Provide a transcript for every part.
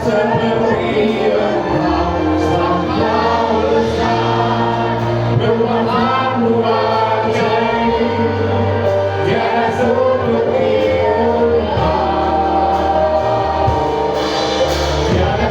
seperti Engkau yang besar, Tuhanmu ajaib, tiada seperti Engkau, tiada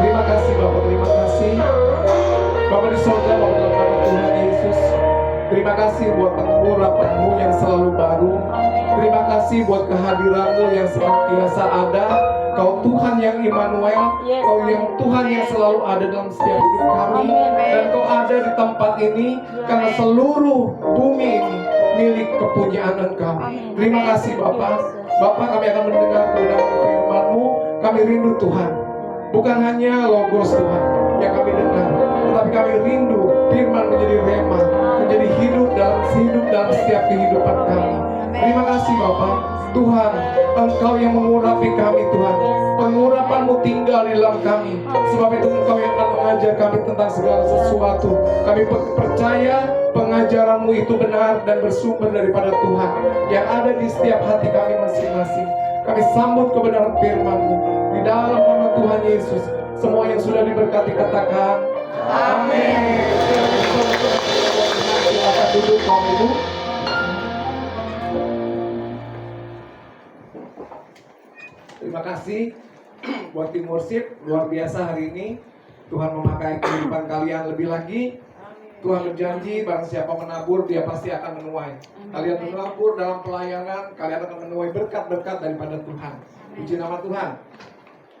Terima kasih Bapak, terima kasih Bapak di surga, Bapak dalam nama Tuhan Yesus. Terima kasih buat pengurapan-Mu yang selalu baru. Terima kasih buat kehadiran-Mu yang senantiasa ada. Kau Tuhan yang Immanuel, Kau yang Tuhan yang selalu ada dalam setiap hidup kami. Dan Kau ada di tempat ini karena seluruh bumi ini milik kepunyaan Engkau. Terima kasih Bapak. Bapak, kami akan mendengar kebenaran firman-Mu. Kami rindu Tuhan, bukan hanya logos Tuhan yang kami dengar, tetapi kami rindu firman menjadi rema, menjadi hidup dalam setiap kehidupan kami. Terima kasih Bapak. Tuhan, Engkau yang mengurapi kami Tuhan. Pengurapan-Mu tinggal di dalam kami. Sebab itu Engkau yang akan mengajar kami tentang segala sesuatu. Kami percaya pengajaran-Mu itu benar dan bersumber daripada Tuhan yang ada di setiap hati kami masing-masing. Kami sambut kebenaran firman-Mu di dalam nama Tuhan Yesus. Semua yang sudah diberkati katakan amin. Silakan duduk Bapak Ibu. Terima kasih buat tim worship, luar biasa hari ini. Tuhan memakai kehidupan kalian lebih lagi. Tuhan berjanji barang siapa menabur dia pasti akan menuai. Kalian menabur dalam pelayanan, kalian akan menuai berkat-berkat daripada Tuhan. Puji nama Tuhan.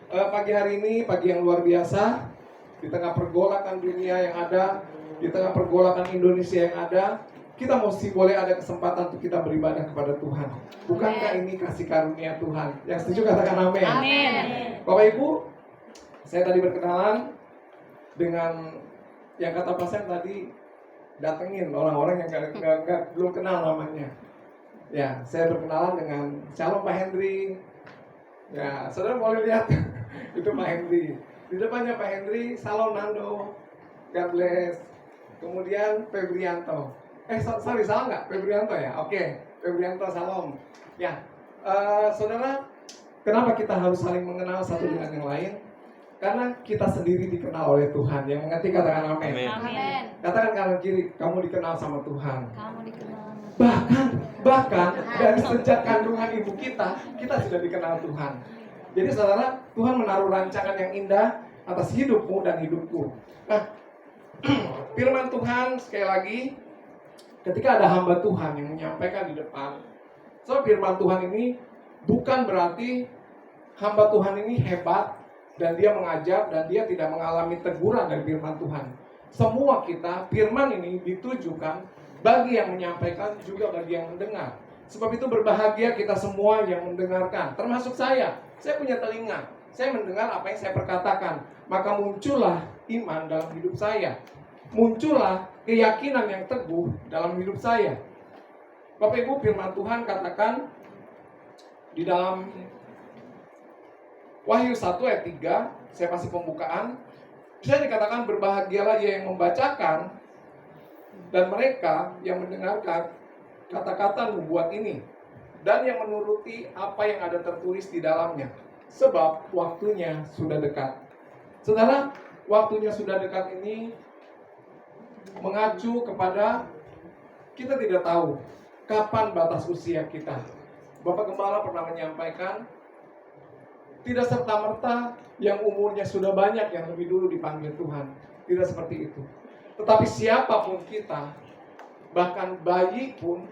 Pagi hari ini pagi yang luar biasa. Di tengah pergolakan dunia yang ada, di tengah pergolakan Indonesia yang ada, kita mesti boleh ada kesempatan untuk kita beribadah kepada Tuhan. Bukankah ini kasih karunia Tuhan? Yang setuju katakan amin. Amin. Bapak Ibu, saya tadi berkenalan dengan yang kata pasien tadi, datengin orang-orang yang belum kenal namanya. Ya, saya berkenalan dengan Shalom Pak Hendri. Ya, saudara boleh lihat itu Pak Hendri. Di depannya Pak Hendri, Shalom Nando, God bless. Kemudian Febrianto. Sorry, salah nggak? Febrianto ya? Oke, Febrianto, Shalom. Ya, saudara, kenapa kita harus saling mengenal satu dengan yang lain? Karena kita sendiri dikenal oleh Tuhan. Yang mengerti katakan amin. Amin. Katakan kanan kiri, kamu dikenal sama Tuhan. Kamu dikenal. Bahkan dari sejak kandungan ibu kita sudah dikenal Tuhan. Jadi saudara, Tuhan menaruh rancangan yang indah atas hidupmu dan hidupku. Nah, firman Tuhan sekali lagi, ketika ada hamba Tuhan yang menyampaikan di depan, so firman Tuhan ini bukan berarti hamba Tuhan ini hebat dan dia mengajar dan dia tidak mengalami teguran dari firman Tuhan. Semua kita, firman ini ditujukan bagi yang menyampaikan juga bagi yang mendengar. Sebab itu berbahagia kita semua yang mendengarkan, termasuk saya. Saya punya telinga, saya mendengar apa yang saya perkatakan, maka muncullah iman dalam hidup saya. Muncullah keyakinan yang teguh dalam hidup saya. Bapak Ibu, firman Tuhan katakan di dalam Wahyu 1 ayat 3, saya kasih pembukaan. Bisa dikatakan berbahagialah ia yang membacakan dan mereka yang mendengarkan kata-kata nubuat ini dan yang menuruti apa yang ada tertulis di dalamnya, sebab waktunya sudah dekat. Saudara, waktunya sudah dekat ini mengacu kepada kita tidak tahu kapan batas usia kita. Bapak Gembala pernah menyampaikan, tidak serta-merta yang umurnya sudah banyak yang lebih dulu dipanggil Tuhan. Tidak seperti itu. Tetapi siapapun kita, bahkan bayi pun,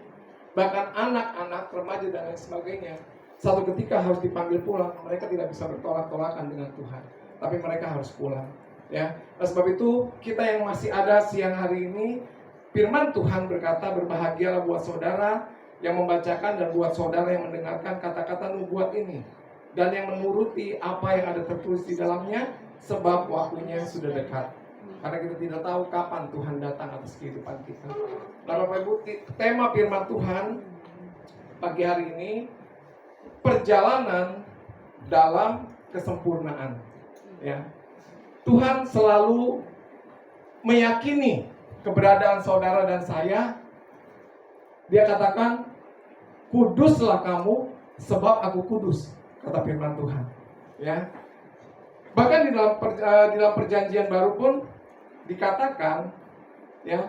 bahkan anak-anak, remaja dan lain sebagainya, satu ketika harus dipanggil pulang. Mereka tidak bisa bertolak-tolakan dengan Tuhan, tapi mereka harus pulang. Ya, nah, sebab itu kita yang masih ada siang hari ini, firman Tuhan berkata, berbahagialah buat saudara yang membacakan dan buat saudara yang mendengarkan kata-kata nubuat ini dan yang menuruti apa yang ada tertulis di dalamnya, sebab waktunya sudah dekat. Karena kita tidak tahu kapan Tuhan datang atas kehidupan kita. Nah, Bapak Ibu, tema firman Tuhan pagi hari ini, perjalanan dalam kesempurnaan. Ya, Tuhan selalu meyakini keberadaan saudara dan saya. Dia katakan, kuduslah kamu sebab aku kudus, kata firman Tuhan. Ya, bahkan di dalam perjanjian baru pun dikatakan, ya,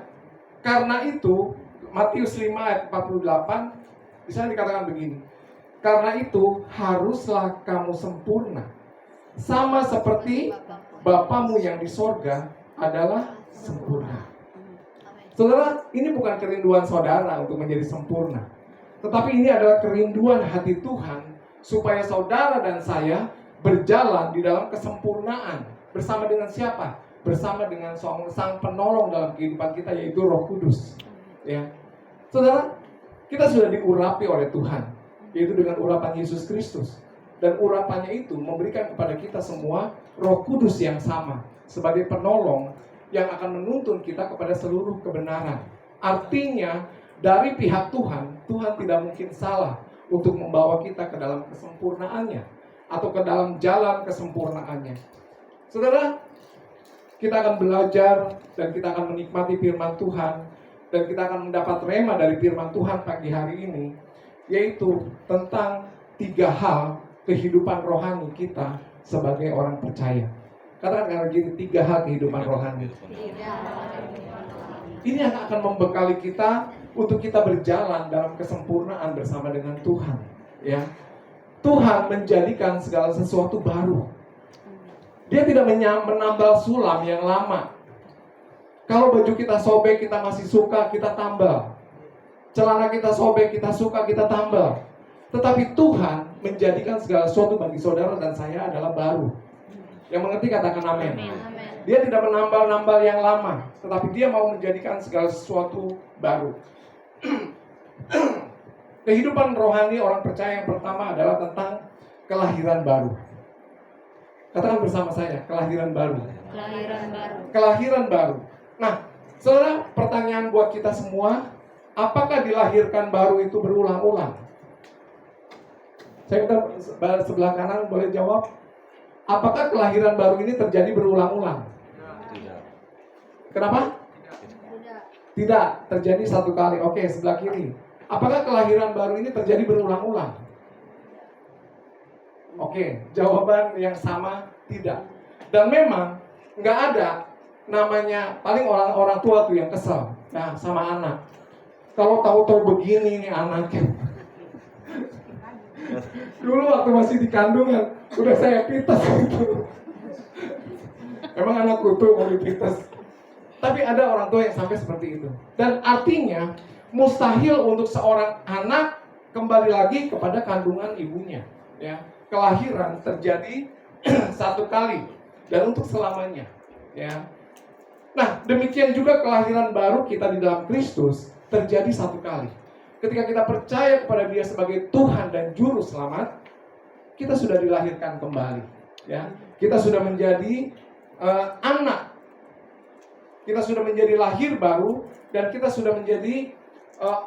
karena itu Matius 5 ayat 48 bisa dikatakan begini, karena itu haruslah kamu sempurna sama seperti Bapamu yang di sorga adalah sempurna. Saudara, ini bukan kerinduan saudara untuk menjadi sempurna, tetapi ini adalah kerinduan hati Tuhan supaya saudara dan saya berjalan di dalam kesempurnaan. Bersama dengan siapa? Bersama dengan Sang Penolong dalam kehidupan kita, yaitu Roh Kudus. Ya, saudara, kita sudah diurapi oleh Tuhan, yaitu dengan urapan Yesus Kristus. Dan urapannya itu memberikan kepada kita semua Roh Kudus yang sama sebagai penolong yang akan menuntun kita kepada seluruh kebenaran. Artinya, dari pihak Tuhan, Tuhan tidak mungkin salah untuk membawa kita ke dalam kesempurnaannya atau ke dalam jalan kesempurnaannya. Saudara, kita akan belajar dan kita akan menikmati firman Tuhan dan kita akan mendapat rema dari firman Tuhan pagi hari ini, yaitu tentang 3 hal kehidupan rohani kita sebagai orang percaya. Katakan karena gini, 3 hal kehidupan rohani. Ini yang akan membekali kita untuk kita berjalan dalam kesempurnaan bersama dengan Tuhan. Ya, Tuhan menjadikan segala sesuatu baru. Dia tidak menambal sulam yang lama. Kalau baju kita sobek, kita masih suka, kita tambal. Celana kita sobek, kita suka, kita tambal. Tetapi Tuhan menjadikan segala sesuatu bagi saudara dan saya adalah baru. Yang mengerti katakan amin. Dia tidak menambal-nambal yang lama, tetapi dia mau menjadikan segala sesuatu baru. Kehidupan rohani orang percaya yang pertama adalah tentang kelahiran baru. Katakan bersama saya, kelahiran baru. Kelahiran baru. Kelahiran baru. Nah, saudara, pertanyaan buat kita semua, apakah dilahirkan baru itu berulang-ulang? Saya minta sebelah kanan boleh jawab. Apakah kelahiran baru ini terjadi berulang-ulang? Tidak. Kenapa? Tidak, terjadi satu kali. Oke, sebelah kiri. Apakah kelahiran baru ini terjadi berulang-ulang? Oke, jawaban yang sama, tidak. Dan memang nggak ada namanya, paling orang tua tuh yang kesel, nah, sama anak. Kalau tahu-tahu begini nih anaknya. Dulu waktu masih di kandungan, udah saya pites gitu. Emang anak kutu mau dipites. Tapi ada orang tua yang sampai seperti itu. Dan artinya mustahil untuk seorang anak kembali lagi kepada kandungan ibunya. Ya, kelahiran terjadi satu kali dan untuk selamanya. Ya. Nah, demikian juga kelahiran baru kita di dalam Kristus terjadi satu kali. Ketika kita percaya kepada Dia sebagai Tuhan dan Juru Selamat, kita sudah dilahirkan kembali. Ya, kita sudah menjadi anak. Kita sudah menjadi lahir baru dan kita sudah menjadi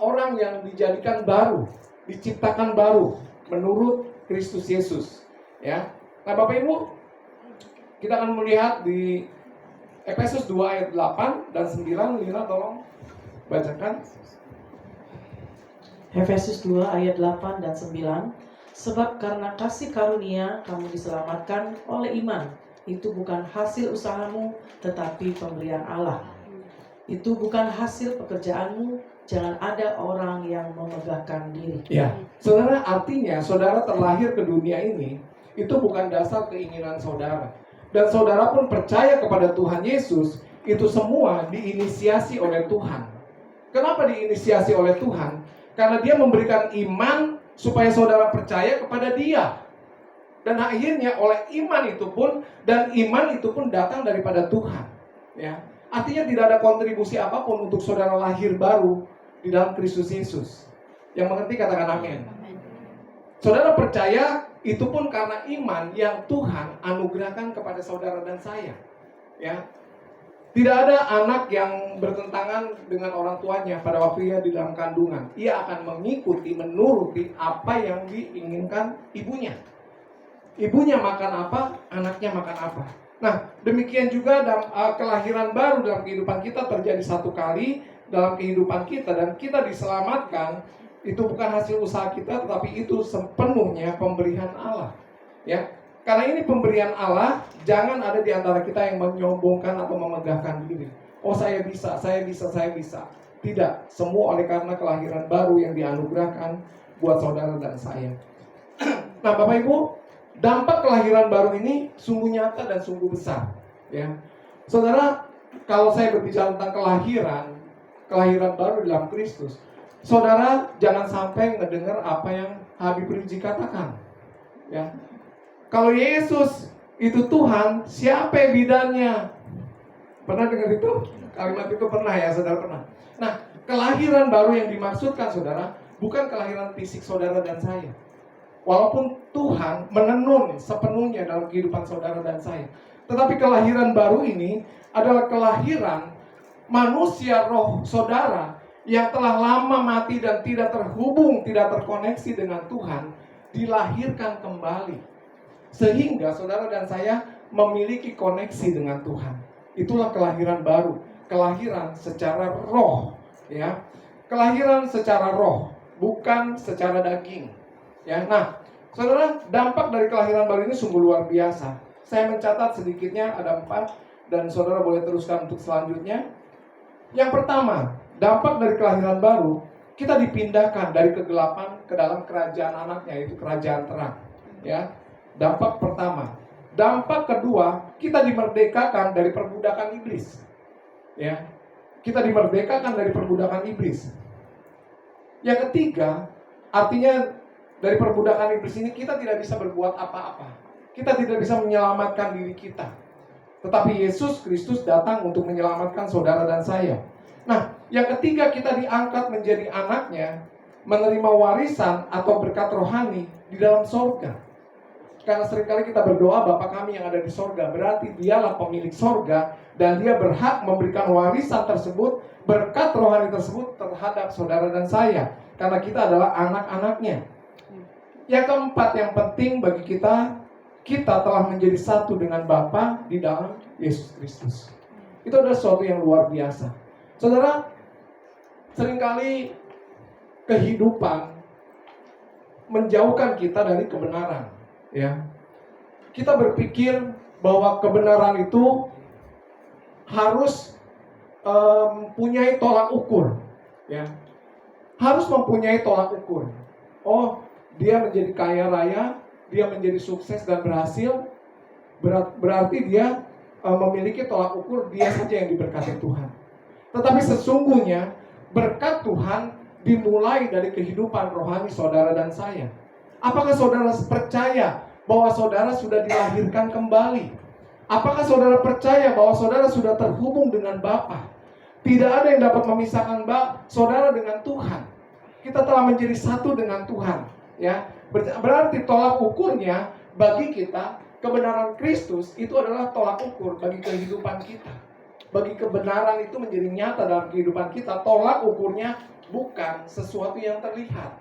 orang yang dijadikan baru, diciptakan baru menurut Kristus Yesus. Ya. Nah, Bapak Ibu, kita akan melihat di Efesus 2 ayat 8 dan 9. Lina tolong bacakan. Efesus 2 ayat 8 dan 9. Sebab karena kasih karunia kamu diselamatkan oleh iman. Itu bukan hasil usahamu, tetapi pemberian Allah. Itu bukan hasil pekerjaanmu, jangan ada orang yang memegahkan diri. Ya, saudara, artinya saudara terlahir ke dunia ini, itu bukan dasar keinginan saudara. Dan saudara pun percaya kepada Tuhan Yesus, itu semua diinisiasi oleh Tuhan. Kenapa diinisiasi oleh Tuhan? Karena Dia memberikan iman supaya saudara percaya kepada Dia. Dan akhirnya oleh iman itu pun datang daripada Tuhan. Ya, artinya tidak ada kontribusi apapun untuk saudara lahir baru di dalam Kristus Yesus. Yang mengerti katakan amin. Saudara percaya itu pun karena iman yang Tuhan anugerahkan kepada saudara dan saya. Ya, tidak ada anak yang bertentangan dengan orang tuanya pada waktu ia di dalam kandungan. Ia akan mengikuti, menuruti apa yang diinginkan ibunya. Ibunya makan apa, anaknya makan apa. Nah, demikian juga dalam kelahiran baru dalam kehidupan kita terjadi satu kali dalam kehidupan kita, dan kita diselamatkan. Itu bukan hasil usaha kita, tetapi itu sepenuhnya pemberian Allah. Ya, karena ini pemberian Allah, jangan ada di antara kita yang menyombongkan atau memegahkan diri. Oh, saya bisa. Tidak, semua oleh karena kelahiran baru yang dianugerahkan buat saudara dan saya. Nah, Bapak Ibu, dampak kelahiran baru ini sungguh nyata dan sungguh besar. Ya, saudara, kalau saya berbicara tentang kelahiran baru dalam Kristus, saudara jangan sampai ngedengar apa yang Habib Rizik katakan. Ya, kalau Yesus itu Tuhan, siapa yang bidannya? Pernah dengar itu? Kalimat itu pernah ya, saudara pernah. Nah, kelahiran baru yang dimaksudkan saudara, bukan kelahiran fisik saudara dan saya. Walaupun Tuhan menenun sepenuhnya dalam kehidupan saudara dan saya, tetapi kelahiran baru ini adalah kelahiran manusia roh saudara yang telah lama mati dan tidak terhubung, tidak terkoneksi dengan Tuhan, dilahirkan kembali. Sehingga saudara dan saya memiliki koneksi dengan Tuhan. Itulah kelahiran baru, kelahiran secara roh, ya. Kelahiran secara roh, bukan secara daging. Ya, nah, saudara, dampak dari kelahiran baru ini sungguh luar biasa. Saya mencatat sedikitnya ada 4, dan saudara boleh teruskan untuk selanjutnya. Yang pertama, dampak dari kelahiran baru, kita dipindahkan dari kegelapan ke dalam kerajaan anaknya, yaitu kerajaan terang. Ya, dampak pertama. Dampak kedua, kita dimerdekakan dari perbudakan iblis. Ya, kita dimerdekakan dari perbudakan iblis. Yang ketiga, artinya dari perbudakan iblis ini kita tidak bisa berbuat apa-apa. Kita tidak bisa menyelamatkan diri kita. Tetapi Yesus Kristus datang untuk menyelamatkan saudara dan saya. Nah, yang ketiga, kita diangkat menjadi anaknya, menerima warisan atau berkat rohani di dalam sorga. Karena seringkali kita berdoa, Bapa kami yang ada di sorga, berarti Dialah pemilik sorga, dan Dia berhak memberikan warisan tersebut, berkat rohani tersebut terhadap saudara dan saya. Karena kita adalah anak-anaknya. Yang keempat, yang penting bagi kita telah menjadi satu dengan Bapa di dalam Yesus Kristus. Itu adalah sesuatu yang luar biasa. Saudara, seringkali kehidupan menjauhkan kita dari kebenaran. Ya, kita berpikir bahwa kebenaran itu harus mempunyai tolak ukur. Ya, harus mempunyai tolak ukur. Oh, dia menjadi kaya raya, dia menjadi sukses dan berhasil, berarti dia memiliki tolak ukur, dia saja yang diberkati Tuhan. Tetapi sesungguhnya berkat Tuhan dimulai dari kehidupan rohani saudara dan saya. Apakah saudara percaya bahwa saudara sudah dilahirkan kembali? Apakah saudara percaya bahwa saudara sudah terhubung dengan Bapa? Tidak ada yang dapat memisahkan saudara dengan Tuhan. Kita telah menjadi satu dengan Tuhan. Ya, berarti tolak ukurnya bagi kita kebenaran Kristus itu adalah tolak ukur bagi kehidupan kita. Bagi kebenaran itu menjadi nyata dalam kehidupan kita, tolak ukurnya bukan sesuatu yang terlihat.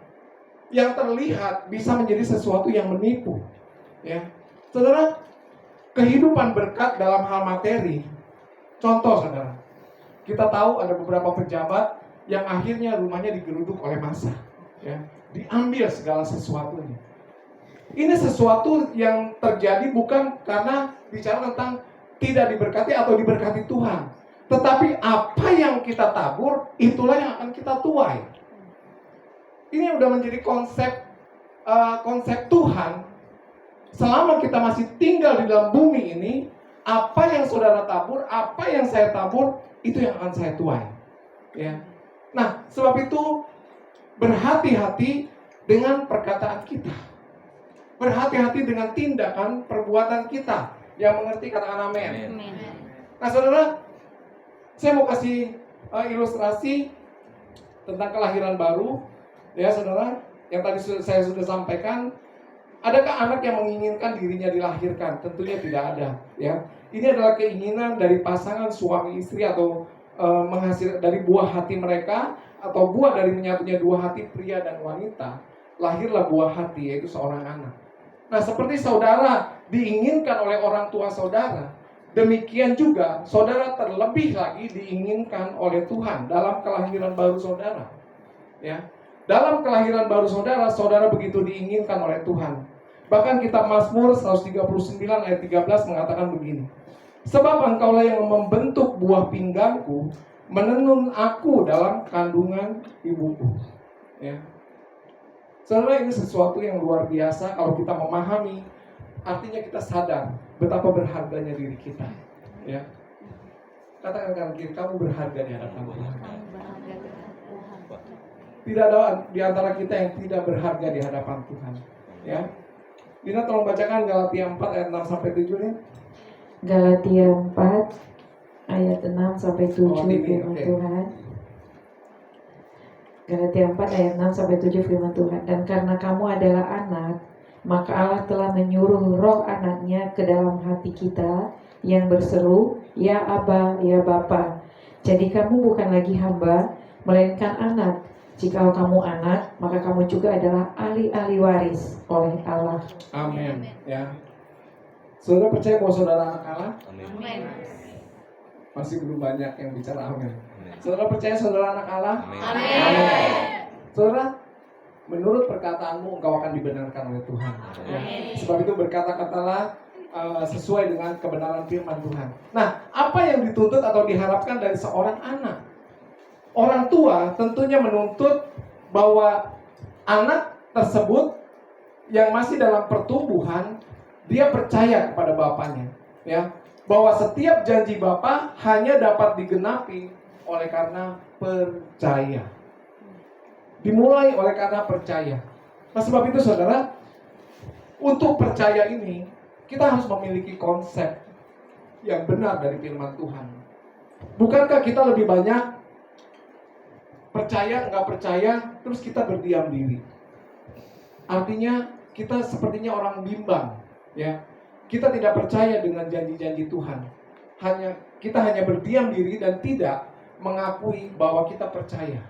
Yang terlihat bisa menjadi sesuatu yang menipu. Ya, saudara, kehidupan berkat dalam hal materi. Contoh, saudara, kita tahu ada beberapa pejabat yang akhirnya rumahnya digeruduk oleh massa, ya, diambil segala sesuatunya. Ini sesuatu yang terjadi bukan karena bicara tentang tidak diberkati atau diberkati Tuhan, tetapi apa yang kita tabur, itulah yang akan kita tuai. Ini udah menjadi konsep Tuhan. Selama kita masih tinggal di dalam bumi ini, apa yang saudara tabur, apa yang saya tabur, itu yang akan saya tuai. Ya. Nah, sebab itu berhati-hati dengan perkataan kita. Berhati-hati dengan tindakan perbuatan kita. Yang mengerti katakan amin. Nah, saudara, saya mau kasih ilustrasi tentang kelahiran baru. Ya, saudara, yang tadi saya sudah sampaikan. Adakah anak yang menginginkan dirinya dilahirkan? Tentunya tidak ada. Ya, ini adalah keinginan dari pasangan suami istri atau menghasil dari buah hati mereka atau buah dari menyatunya dua hati pria dan wanita. Lahirlah buah hati, yaitu seorang anak. Nah, seperti saudara diinginkan oleh orang tua saudara, demikian juga saudara terlebih lagi diinginkan oleh Tuhan dalam kelahiran baru saudara. Ya. Dalam kelahiran baru saudara, saudara begitu diinginkan oleh Tuhan. Bahkan kitab Mazmur 139 ayat 13 mengatakan begini. Sebab engkaulah yang membentuk buah pinggangku, menenun aku dalam kandungan ibuku. Ya. Saudara, ini sesuatu yang luar biasa kalau kita memahami. Artinya kita sadar betapa berharganya diri kita. Ya. Katakan kanan kiri, kamu berharga di hadapan Tuhan. Tidak ada di antara kita yang tidak berharga di hadapan Tuhan. Ya. Dina tolong bacakan Galatia 4 ayat 6 sampai 7 nih. Galatia 4 ayat 6 sampai 7 firman okay. Tuhan. Galatia 4 ayat 6 sampai 7 firman Tuhan. Dan karena kamu adalah anak, maka Allah telah menyuruh roh anaknya ke dalam hati kita yang berseru, ya Aba, ya Bapa. Jadi kamu bukan lagi hamba, melainkan anak. Jika kamu anak, maka kamu juga adalah ahli-ahli waris oleh Allah. Amin. Ya. Saudara percaya bahwa saudara anak Allah? Amin. Masih belum banyak yang bicara amin. Saudara percaya saudara anak Allah? Amin. Saudara, menurut perkataanmu engkau akan dibenarkan oleh Tuhan. Ya. Sebab itu berkata-katalah sesuai dengan kebenaran firman Tuhan. Nah, apa yang dituntut atau diharapkan dari seorang anak? Orang tua tentunya menuntut bahwa anak tersebut yang masih dalam pertumbuhan, dia percaya kepada bapaknya, ya, bahwa setiap janji bapa hanya dapat digenapi oleh karena percaya. Dimulai oleh karena percaya. Nah, sebab itu saudara, untuk percaya ini kita harus memiliki konsep yang benar dari firman Tuhan. Bukankah kita lebih banyak percaya, enggak percaya, terus kita berdiam diri? Artinya kita sepertinya orang bimbang, ya. Kita tidak percaya dengan janji-janji Tuhan. Kita hanya berdiam diri dan tidak mengakui bahwa kita percaya.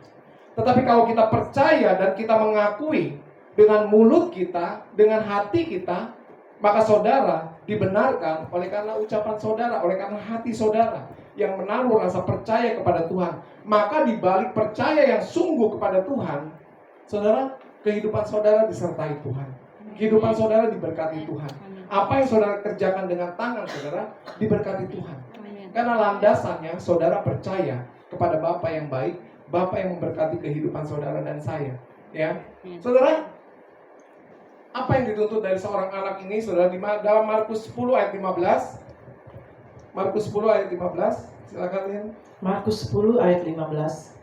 Tetapi kalau kita percaya dan kita mengakui dengan mulut kita, dengan hati kita, maka saudara dibenarkan oleh karena ucapan saudara, oleh karena hati saudara yang menaruh rasa percaya kepada Tuhan. Maka di balik percaya yang sungguh kepada Tuhan, saudara, kehidupan saudara disertai Tuhan. Kehidupan saudara diberkati Tuhan. Apa yang saudara kerjakan dengan tangan saudara diberkati Tuhan. Karena landasannya saudara percaya kepada Bapa yang baik, Bapa yang memberkati kehidupan saudara dan saya. Ya, saudara, apa yang dituntut dari seorang anak ini, saudara, dalam Markus 10 ayat 15. Markus 10 ayat 15, silakan Lin. Markus 10 ayat 15.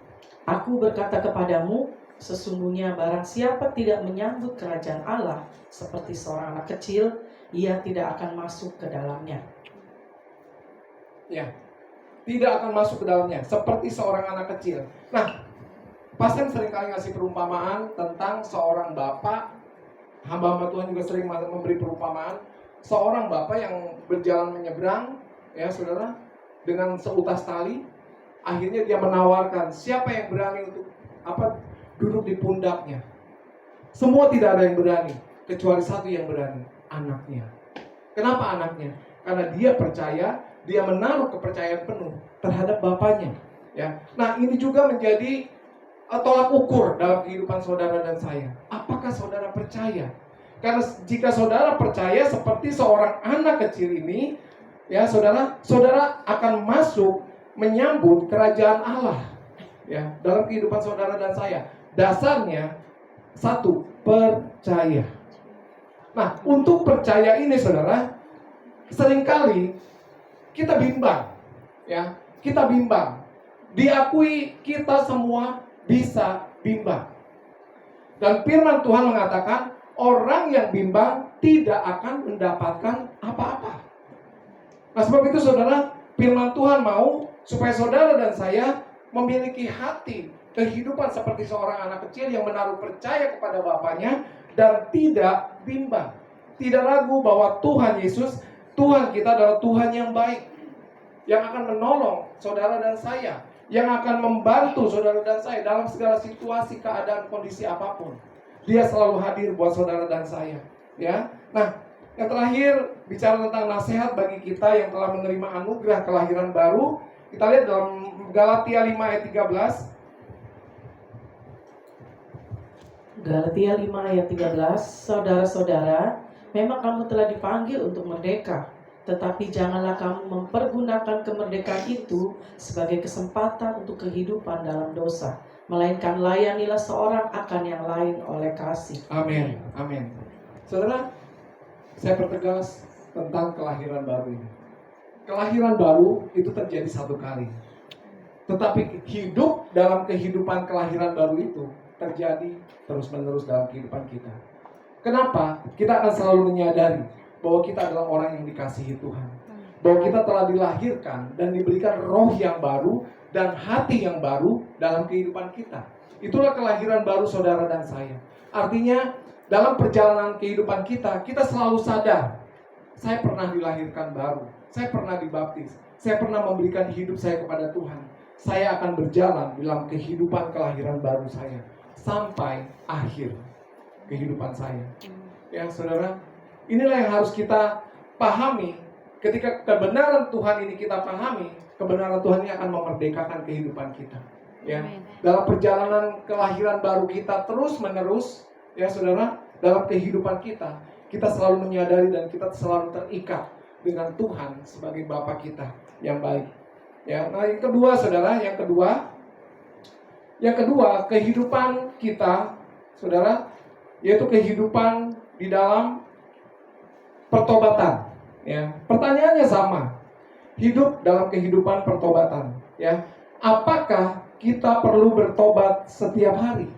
Aku berkata kepadamu, sesungguhnya barang siapa tidak menyambut kerajaan Allah seperti seorang anak kecil, ia tidak akan masuk ke dalamnya. Ya, tidak akan masuk ke dalamnya seperti seorang anak kecil. Nah, pasien seringkali ngasih perumpamaan tentang seorang bapak. Hamba-hamba Tuhan juga sering memberi perumpamaan. seorang bapak yang berjalan menyeberang, ya saudara, dengan seutas tali. Akhirnya dia menawarkan, siapa yang berani untuk duduk di pundaknya. Semua tidak ada yang berani, kecuali satu yang berani, anaknya. Kenapa anaknya? Karena dia percaya, dia menaruh kepercayaan penuh terhadap bapaknya. Ya, nah ini juga menjadi tolak ukur dalam kehidupan saudara dan saya. Apakah saudara percaya? Karena jika saudara percaya seperti seorang anak kecil ini, ya saudara akan masuk menyambut kerajaan Allah. Ya, dalam kehidupan saudara dan saya, dasarnya satu, percaya. Nah, untuk percaya ini saudara, seringkali kita bimbang, ya, kita bimbang. Diakui kita semua bisa bimbang. Dan firman Tuhan mengatakan, orang yang bimbang tidak akan mendapatkan apa-apa. Nah, sebab itu saudara, firman Tuhan mau supaya saudara dan saya memiliki hati kehidupan seperti seorang anak kecil yang menaruh percaya kepada bapaknya dan tidak bimbang. Tidak ragu bahwa Tuhan Yesus, Tuhan kita adalah Tuhan yang baik, yang akan menolong saudara dan saya, yang akan membantu saudara dan saya dalam segala situasi, keadaan, kondisi apapun. Dia selalu hadir buat saudara dan saya. Ya, nah, yang terakhir bicara tentang nasihat bagi kita yang telah menerima anugerah kelahiran baru. Kita lihat dalam Galatia 5 ayat 13. Galatia 5 ayat 13, saudara-saudara, memang kamu telah dipanggil untuk merdeka, tetapi janganlah kamu mempergunakan kemerdekaan itu sebagai kesempatan untuk kehidupan dalam dosa, melainkan layanilah seorang akan yang lain oleh kasih. Amin, amin. Saudara, saya pertegas tentang kelahiran baru ini. Kelahiran baru itu terjadi satu kali. Tetapi hidup dalam kehidupan kelahiran baru itu terjadi terus-menerus dalam kehidupan kita. Kenapa? Kita akan selalu menyadari bahwa kita adalah orang yang dikasihi Tuhan. Bahwa kita telah dilahirkan dan diberikan roh yang baru dan hati yang baru dalam kehidupan kita. Itulah kelahiran baru saudara dan saya. Artinya dalam perjalanan kehidupan kita, kita selalu sadar, saya pernah dilahirkan baru, saya pernah dibaptis, saya pernah memberikan hidup saya kepada Tuhan. Saya akan berjalan dalam kehidupan kelahiran baru saya sampai akhir kehidupan saya. Ya saudara, inilah yang harus kita pahami. Ketika kebenaran Tuhan ini kita pahami, kebenaran Tuhan ini akan memerdekakan kehidupan kita. Ya, dalam perjalanan kelahiran baru kita terus menerus, ya saudara, dalam kehidupan kita, kita selalu menyadari dan kita selalu terikat dengan Tuhan sebagai Bapa kita yang baik. Ya, nah yang kedua saudara, yang kedua kehidupan kita, saudara, yaitu kehidupan di dalam pertobatan. Ya, pertanyaannya sama, hidup dalam kehidupan pertobatan. Ya, apakah kita perlu bertobat setiap hari?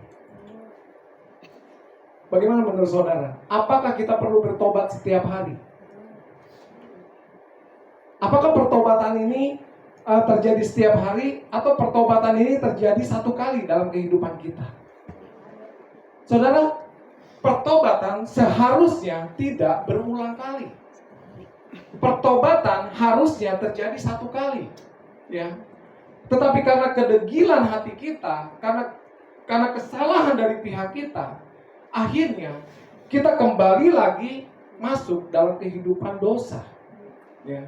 Bagaimana menurut saudara? Apakah kita perlu bertobat setiap hari? Apakah pertobatan ini terjadi setiap hari atau pertobatan ini terjadi satu kali dalam kehidupan kita? Saudara, pertobatan seharusnya tidak berulang kali. Pertobatan harusnya terjadi satu kali, ya. Tetapi karena kedegilan hati kita, karena kesalahan dari pihak kita, akhirnya kita kembali lagi masuk dalam kehidupan dosa, ya.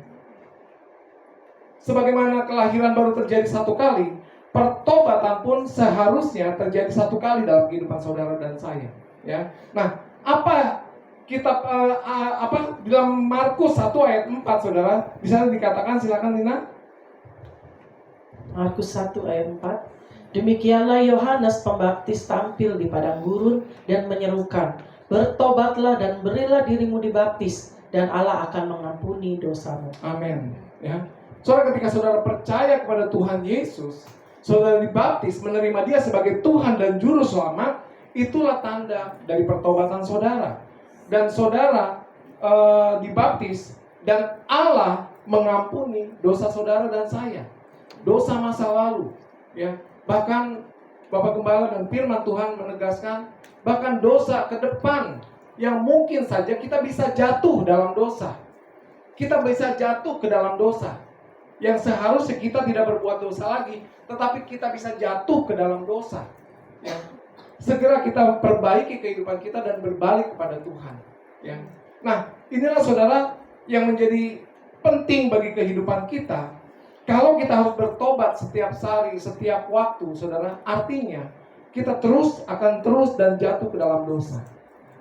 Sebagaimana kelahiran baru terjadi satu kali, pertobatan pun seharusnya terjadi satu kali dalam kehidupan saudara dan saya. Ya, nah apa kitab dalam Markus 1 ayat 4 saudara bisa dikatakan, silakan Nina. Markus 1 ayat 4. Demikianlah Yohanes Pembaptis tampil di padang gurun dan menyerukan, bertobatlah dan berilah dirimu dibaptis, dan Allah akan mengampuni dosamu. Amin. Ya. Saudara, ketika saudara percaya kepada Tuhan Yesus, saudara dibaptis, menerima Dia sebagai Tuhan dan Juru Selamat, itulah tanda dari pertobatan saudara. Dan saudara dibaptis, dan Allah mengampuni dosa saudara dan saya, dosa masa lalu. Ya, bahkan Bapak Gembala dan firman Tuhan menegaskan, bahkan dosa ke depan yang mungkin saja kita bisa jatuh dalam dosa. Kita bisa jatuh ke dalam dosa yang seharusnya kita tidak berbuat dosa lagi, tetapi kita bisa jatuh ke dalam dosa. Ya. Segera kita perbaiki kehidupan kita dan berbalik kepada Tuhan. Ya. Nah, inilah saudara yang menjadi penting bagi kehidupan kita. Kalau kita harus bertobat setiap hari, setiap waktu, saudara, artinya kita akan terus dan jatuh ke dalam dosa.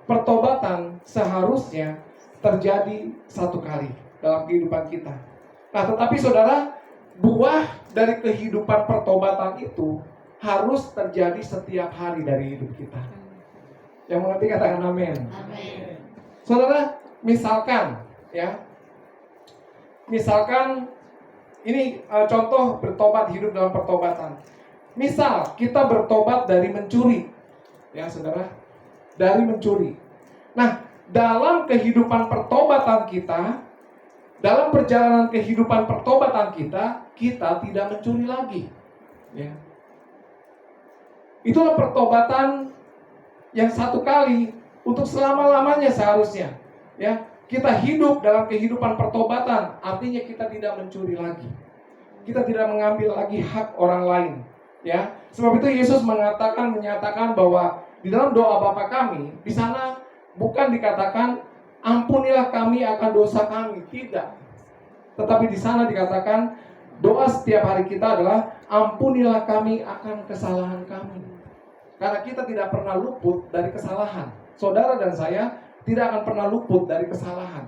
Pertobatan seharusnya terjadi satu kali dalam kehidupan kita. Nah, tetapi saudara, buah dari kehidupan pertobatan itu harus terjadi setiap hari dari hidup kita. Yang mengerti katakan amin. Amin. Saudara, misalkan ini contoh bertobat, hidup dalam pertobatan. Misal kita bertobat dari mencuri, ya saudara, dari mencuri. Nah, dalam kehidupan pertobatan kita, dalam perjalanan kehidupan pertobatan kita tidak mencuri lagi. Ya. Itulah pertobatan yang satu kali untuk selama-lamanya seharusnya. Ya, kita hidup dalam kehidupan pertobatan, artinya kita tidak mencuri lagi. Kita tidak mengambil lagi hak orang lain. Ya, sebab itu Yesus menyatakan bahwa di dalam doa Bapa kami, di sana bukan dikatakan ampunilah kami akan dosa kami, tidak. Tetapi di sana dikatakan doa setiap hari kita adalah ampunilah kami akan kesalahan kami. Karena kita tidak pernah luput dari kesalahan. Saudara dan saya tidak akan pernah luput dari kesalahan.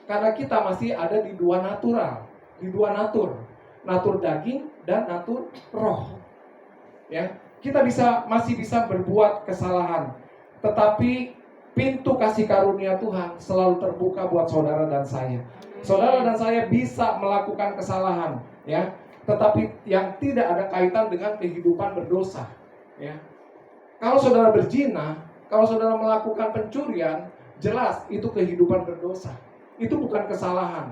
Karena kita masih ada di dua natural, di dua natur daging dan natur roh. Ya, kita masih bisa berbuat kesalahan, tetapi pintu kasih karunia Tuhan selalu terbuka buat saudara dan saya. Saudara dan saya bisa melakukan kesalahan, ya, tetapi yang tidak ada kaitan dengan kehidupan berdosa. Ya, kalau saudara berzina, kalau saudara melakukan pencurian, jelas itu kehidupan berdosa. Itu bukan kesalahan.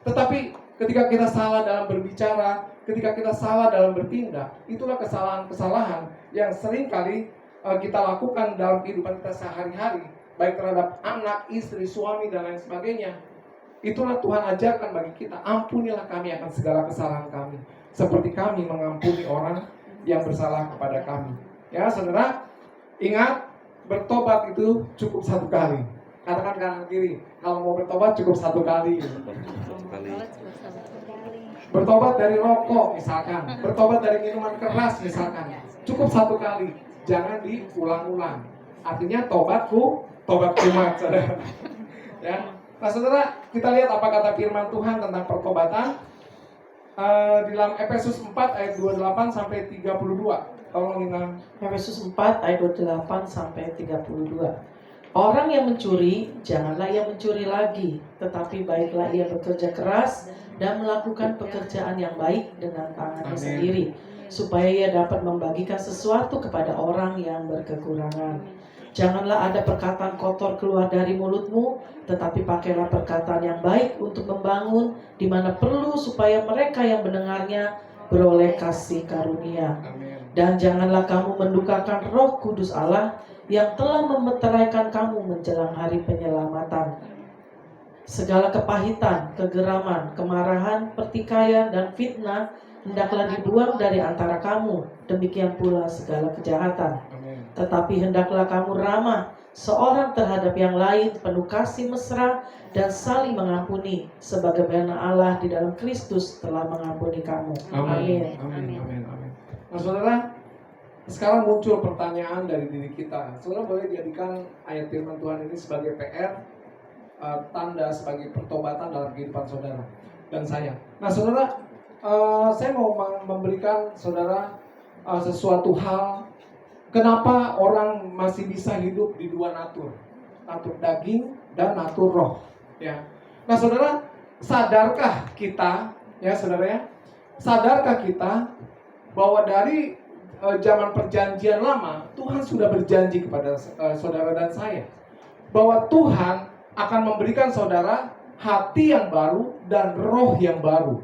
Tetapi ketika kita salah dalam berbicara, ketika kita salah dalam bertindak, itulah kesalahan-kesalahan yang sering kali kita lakukan dalam kehidupan kita sehari-hari, baik terhadap anak, istri, suami, dan lain sebagainya. Itulah Tuhan ajarkan bagi kita, ampunilah kami akan segala kesalahan kami, seperti kami mengampuni orang yang bersalah kepada kami. Ya saudara, ingat, bertobat itu cukup satu kali. Katakan kanan kiri, kalau mau bertobat cukup satu kali. Bertobat dari rokok misalkan, bertobat dari minuman keras misalkan, cukup satu kali, jangan diulang-ulang. Artinya tobat kumat, saudara. Ya. Nah saudara, kita lihat apa kata firman Tuhan tentang pertobatan di dalam Efesus 4 ayat 28 sampai 32. Tolong Lina. Efesus 4 ayat 28 sampai 32. Orang yang mencuri, janganlah ia mencuri lagi, tetapi baiklah ia bekerja keras dan melakukan pekerjaan yang baik dengan tangannya sendiri, supaya ia dapat membagikan sesuatu kepada orang yang berkekurangan. Janganlah ada perkataan kotor keluar dari mulutmu, tetapi pakailah perkataan yang baik untuk membangun, di mana perlu, supaya mereka yang mendengarnya beroleh kasih karunia. Dan janganlah kamu mendukakan Roh Kudus Allah yang telah memeteraikan kamu menjelang hari penyelamatan. Segala kepahitan, kegeraman, kemarahan, pertikaian, dan fitnah hendaklah dibuang dari antara kamu. Demikian pula segala kejahatan. Tetapi hendaklah kamu ramah seorang terhadap yang lain, penuh kasih mesra, dan saling mengampuni, sebagaimana Allah di dalam Kristus telah mengampuni kamu. Amin. Nah saudara, sekarang muncul pertanyaan dari diri kita. Saudara boleh jadikan ayat firman Tuhan ini sebagai PR, tanda sebagai pertobatan dalam kehidupan saudara dan saya. Nah saudara, saya mau memberikan saudara sesuatu hal. Kenapa orang masih bisa hidup di dua natur daging dan natur roh? Ya. Nah saudara, sadarkah kita, ya saudara ya, sadarkah kita bahwa dari zaman perjanjian lama, Tuhan sudah berjanji kepada saudara dan saya bahwa Tuhan akan memberikan saudara hati yang baru dan roh yang baru.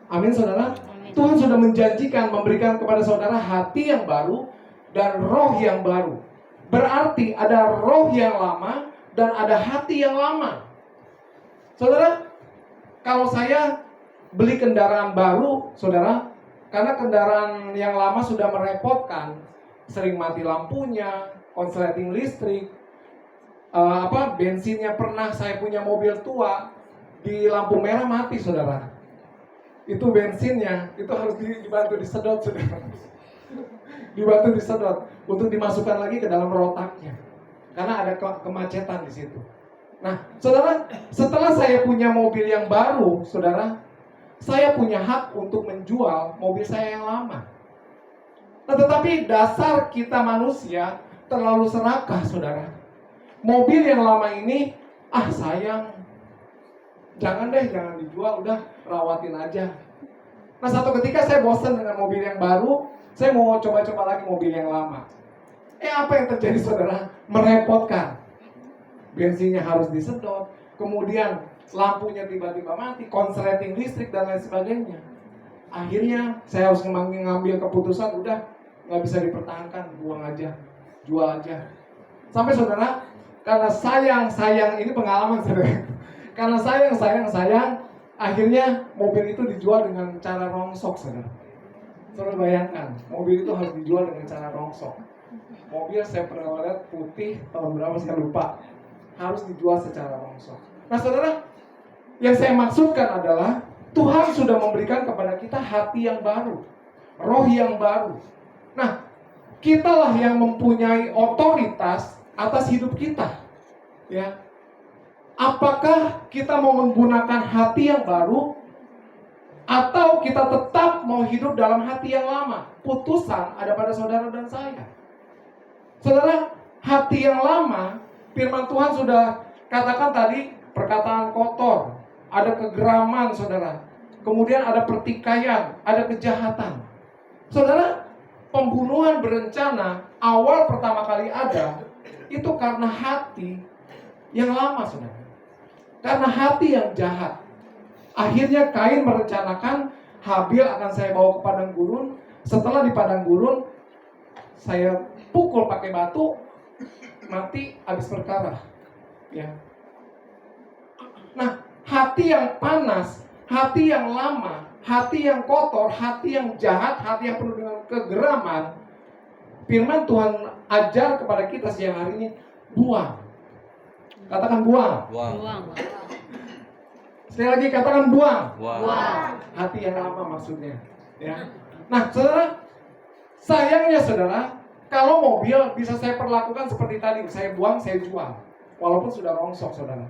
Amin saudara. Tuhan sudah menjanjikan memberikan kepada saudara hati yang baru dan roh yang baru. Berarti ada roh yang lama dan ada hati yang lama. Saudara, kalau saya beli kendaraan baru, saudara, karena kendaraan yang lama sudah merepotkan, sering mati lampunya, konsleting listrik, bensinnya pernah saya punya mobil tua, di lampu merah mati, saudara. Itu bensinnya, itu harus dibantu disedot, saudara. Dibantu disedot untuk dimasukkan lagi ke dalam rotaknya, karena ada kemacetan di situ. Nah, saudara, setelah saya punya mobil yang baru, saudara, saya punya hak untuk menjual mobil saya yang lama. Nah, tetapi dasar kita manusia terlalu serakah, saudara. Mobil yang lama ini, sayang, jangan dijual, udah rawatin aja. Nah, satu ketika saya bosan dengan mobil yang baru, saya mau coba-coba lagi mobil yang lama. Apa yang terjadi, saudara? Merepotkan. Bensinnya harus disedot, kemudian lampunya tiba-tiba mati, konsleting listrik dan lain sebagainya. Akhirnya saya harus ngambil keputusan, udah nggak bisa dipertahankan, buang aja, jual aja. Sampai, saudara, karena sayang, ini pengalaman, saudara. Karena sayang, akhirnya mobil itu dijual dengan cara rongsok, saudara. Saudara bayangkan, mobil itu harus dijual dengan cara rongsok. Mobil Chevrolet putih tahun berapa saya lupa, harus dijual secara rongsok. Nah, saudara, yang saya maksudkan adalah Tuhan sudah memberikan kepada kita hati yang baru, roh yang baru. Nah, kitalah yang mempunyai otoritas atas hidup kita. Ya. Apakah kita mau menggunakan hati yang baru atau kita tetap mau hidup dalam hati yang lama? Putusan ada pada saudara dan saya. Saudara, hati yang lama, firman Tuhan sudah katakan tadi, perkataan kotor, ada kegeraman, saudara. Kemudian ada pertikaian, ada kejahatan. Saudara, pembunuhan berencana awal pertama kali ada, itu karena hati yang lama, saudara. Karena hati yang jahat. Akhirnya Kain merencanakan Habil akan saya bawa ke padang gurun. Setelah di padang gurun, saya pukul pakai batu, mati, habis perkara. Ya. Nah, hati yang panas, hati yang lama, hati yang kotor, hati yang jahat, hati yang penuh dengan kegeraman, firman Tuhan ajar kepada kita siang hari ini, buang. Katakan buang. Buang. Sekali lagi katakan buang. Buang. Hati yang lama maksudnya. Ya. Nah, saudara, sayangnya, saudara, kalau mobil bisa saya perlakukan seperti tadi, saya buang, saya jual, walaupun sudah rongsok, saudara.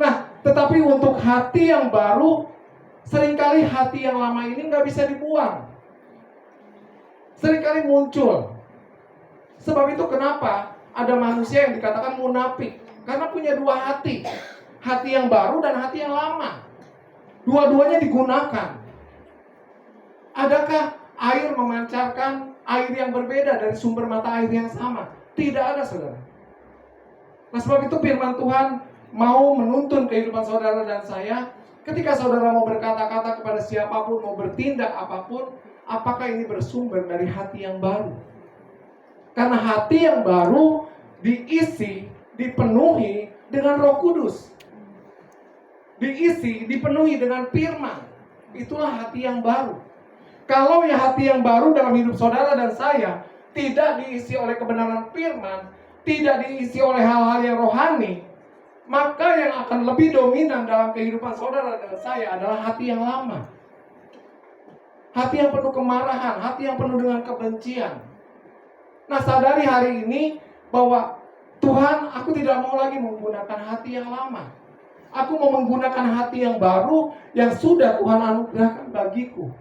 Nah, tetapi untuk hati yang baru, seringkali hati yang lama ini nggak bisa dibuang. Seringkali muncul. Sebab itu kenapa ada manusia yang dikatakan munafik, karena punya dua hati. Hati yang baru dan hati yang lama. Dua-duanya digunakan. Adakah air memancarkan air yang berbeda dari sumber mata air yang sama? Tidak ada, saudara. Nah, sebab itu firman Tuhan mau menuntun kehidupan saudara dan saya. Ketika saudara mau berkata-kata kepada siapapun, mau bertindak apapun, apakah ini bersumber dari hati yang baru? Karena hati yang baru diisi, dipenuhi dengan Roh Kudus. Diisi, dipenuhi dengan firman. Itulah hati yang baru. Kalau ya hati yang baru dalam hidup saudara dan saya tidak diisi oleh kebenaran firman, tidak diisi oleh hal-hal yang rohani, maka yang akan lebih dominan dalam kehidupan saudara dan saya adalah hati yang lama. Hati yang penuh kemarahan, hati yang penuh dengan kebencian. Nah, sadari hari ini bahwa Tuhan, aku tidak mau lagi menggunakan hati yang lama. Aku mau menggunakan hati yang baru yang sudah Tuhan anugerahkan bagiku.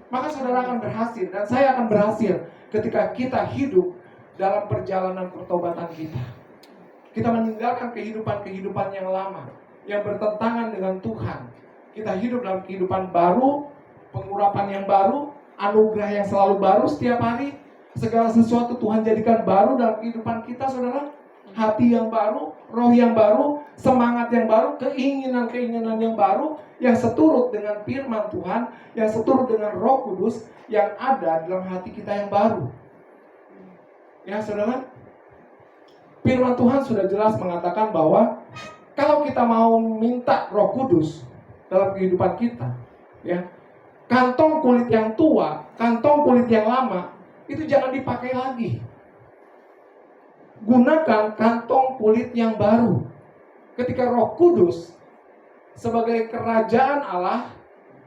Maka saudara akan berhasil dan saya akan berhasil ketika kita hidup dalam perjalanan pertobatan kita. Kita meninggalkan kehidupan yang lama yang bertentangan dengan Tuhan. Kita hidup dalam kehidupan baru, pengurapan yang baru, anugerah yang selalu baru setiap hari. Segala sesuatu Tuhan jadikan baru dalam kehidupan kita, saudara. Hati yang baru, roh yang baru, semangat yang baru, keinginan-keinginan yang baru, yang seturut dengan firman Tuhan, yang seturut dengan Roh Kudus yang ada dalam hati kita yang baru. Ya, saudara. Firman Tuhan sudah jelas mengatakan bahwa kalau kita mau minta Roh Kudus dalam kehidupan kita, ya, kantong kulit yang tua, kantong kulit yang lama itu jangan dipakai lagi. Gunakan kantong kulit yang baru. Ketika Roh Kudus sebagai kerajaan Allah,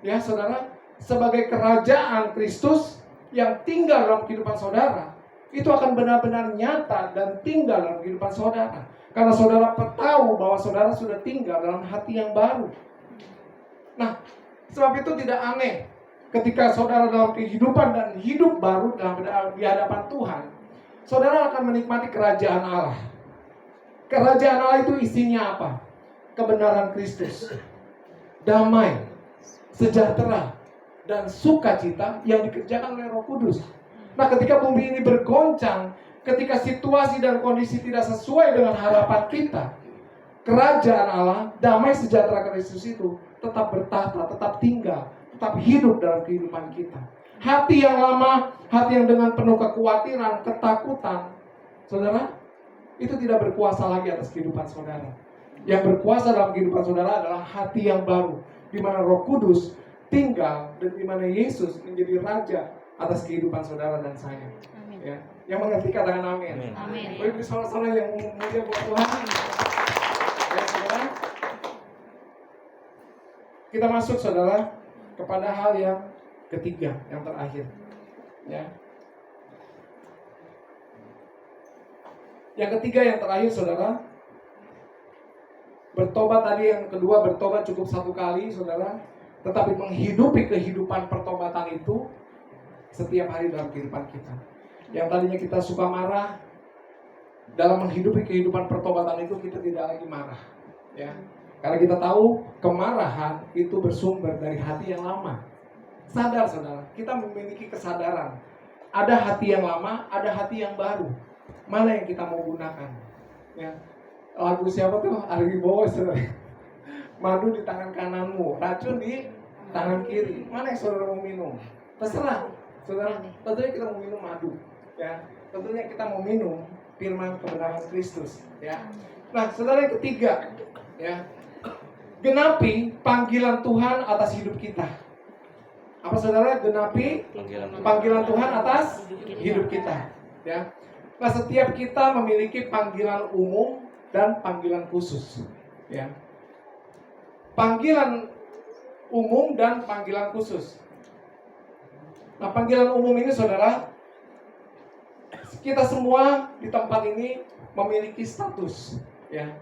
ya saudara, sebagai kerajaan Kristus yang tinggal dalam kehidupan saudara, itu akan benar-benar nyata dan tinggal dalam kehidupan saudara. Karena saudara tahu bahwa saudara sudah tinggal dalam hati yang baru. Nah, sebab itu tidak aneh ketika saudara dalam kehidupan dan hidup baru di hadapan Tuhan, saudara akan menikmati kerajaan Allah. Kerajaan Allah itu isinya apa? Kebenaran Kristus, damai, sejahtera, dan sukacita yang dikerjakan oleh Roh Kudus. Nah, ketika bumi ini bergoncang, ketika situasi dan kondisi tidak sesuai dengan harapan kita, kerajaan Allah, damai sejahtera Kristus itu tetap bertahta, tetap tinggal, tetap hidup dalam kehidupan kita. Hati yang lama, hati yang dengan penuh kekhawatiran, ketakutan, saudara, itu tidak berkuasa lagi atas kehidupan saudara. Yang berkuasa dalam kehidupan saudara adalah hati yang baru, di mana Roh Kudus tinggal dan di mana Yesus menjadi raja atas kehidupan saudara dan saya. Amin. Ya, yang mengerti katakan amin. Amin. Baik, saudara-saudara yang mulia buat Tuhan. Ya, saudara. Kita masuk, saudara, kepada hal yang ketiga, yang terakhir. Ya. Yang ketiga, yang terakhir, saudara, bertobat tadi. Yang kedua, bertobat cukup satu kali, saudara. Tetapi menghidupi kehidupan pertobatan itu setiap hari dalam kehidupan kita. Yang tadinya kita suka marah, dalam menghidupi kehidupan pertobatan itu kita tidak lagi marah. Ya. Karena kita tahu kemarahan itu bersumber dari hati yang lama. Sadar, saudara, kita memiliki kesadaran. Ada hati yang lama, ada hati yang baru. Mana yang kita mau gunakan? Ya. Lagu siapa tuh? Ari Bowo, saudara. Madu di tangan kananmu, racun di tangan kiri. Mana yang saudara mau minum? Terserah, saudara. Tentunya kita mau minum madu, ya. Tentunya kita mau minum firman kebenaran Kristus, ya. Nah, saudara, yang ketiga, ya, genapi panggilan Tuhan atas hidup kita. Apa, saudara? Genapi panggilan Tuhan atas hidup kita, ya. Nah, setiap kita memiliki panggilan umum dan panggilan khusus, ya. Panggilan umum dan panggilan khusus. Nah, panggilan umum ini, saudara, kita semua di tempat ini memiliki status, ya.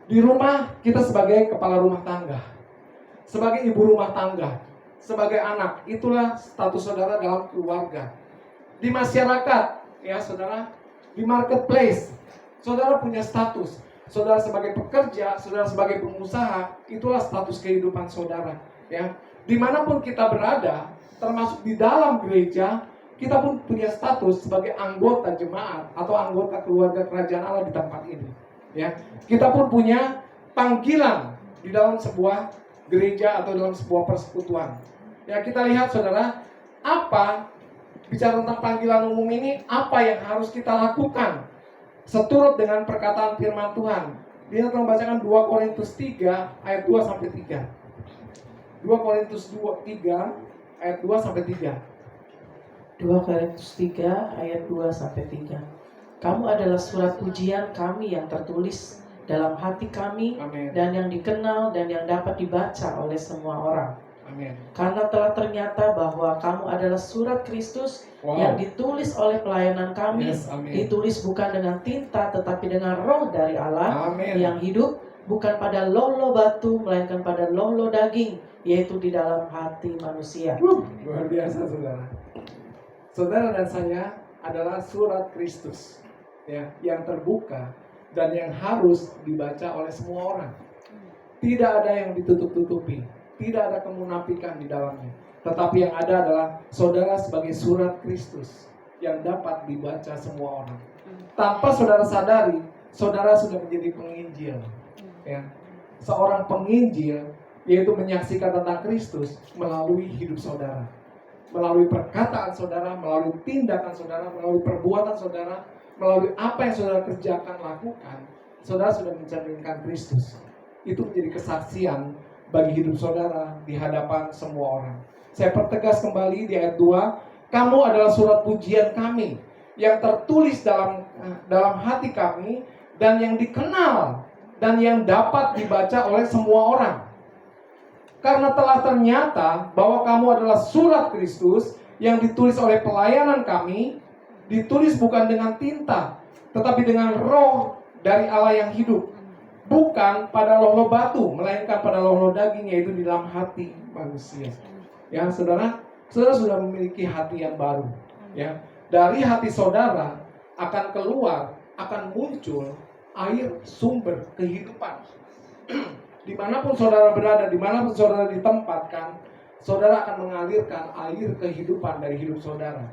Di rumah kita sebagai kepala rumah tangga, sebagai ibu rumah tangga, sebagai anak, itulah status saudara dalam keluarga. Di masyarakat, ya saudara, di marketplace, saudara punya status. Saudara sebagai pekerja, saudara sebagai pengusaha, itulah status kehidupan saudara, ya. Dimanapun kita berada, termasuk di dalam gereja, kita pun punya status sebagai anggota jemaat atau anggota keluarga kerajaan Allah di tempat ini, ya. Kita pun punya panggilan di dalam sebuah gereja atau dalam sebuah persekutuan. Ya, kita lihat, saudara, apa bicara tentang panggilan umum ini, apa yang harus kita lakukan seturut dengan perkataan firman Tuhan. Dia telah membacakan 2 Korintus 3 ayat 2 sampai 3. 2 Korintus 3 ayat 2 sampai 3. 2 Korintus 3 ayat 2 sampai 3. Kamu adalah surat pujian kami yang tertulis dalam hati kami. Amin. Dan yang dikenal dan yang dapat dibaca oleh semua orang. Amin. Karena telah ternyata bahwa kamu adalah surat Kristus yang ditulis oleh pelayanan kami. Yes, amin. Ditulis bukan dengan tinta tetapi dengan roh dari Allah. Amin. Yang hidup, bukan pada lolo batu melainkan pada lolo daging, yaitu di dalam hati manusia. Luar biasa, saudara. Saudara dan saya adalah surat Kristus, ya, yang terbuka dan yang harus dibaca oleh semua orang. Tidak ada yang ditutup-tutupi, tidak ada kemunafikan di dalamnya. Tetapi yang ada adalah saudara sebagai surat Kristus yang dapat dibaca semua orang. Tanpa saudara sadari, saudara sudah menjadi penginjil, ya. Seorang penginjil yaitu menyaksikan tentang Kristus melalui hidup saudara, melalui perkataan saudara, melalui tindakan saudara, melalui perbuatan saudara, melalui apa yang saudara kerjakan, lakukan, saudara sudah mencerminkan Kristus. Itu menjadi kesaksian bagi hidup saudara di hadapan semua orang. Saya pertegas kembali di ayat 2, kamu adalah surat pujian kami yang tertulis dalam hati kami dan yang dikenal dan yang dapat dibaca oleh semua orang. Karena telah ternyata bahwa kamu adalah surat Kristus yang ditulis oleh pelayanan kami, ditulis bukan dengan tinta, tetapi dengan roh dari Allah yang hidup. Bukan pada loh batu, melainkan pada loh daging, yaitu di dalam hati manusia. Ya, saudara sudah memiliki hati yang baru. Ya, dari hati saudara akan keluar, akan muncul air sumber kehidupan. Dimanapun saudara berada, dimanapun saudara ditempatkan, saudara akan mengalirkan air kehidupan dari hidup saudara.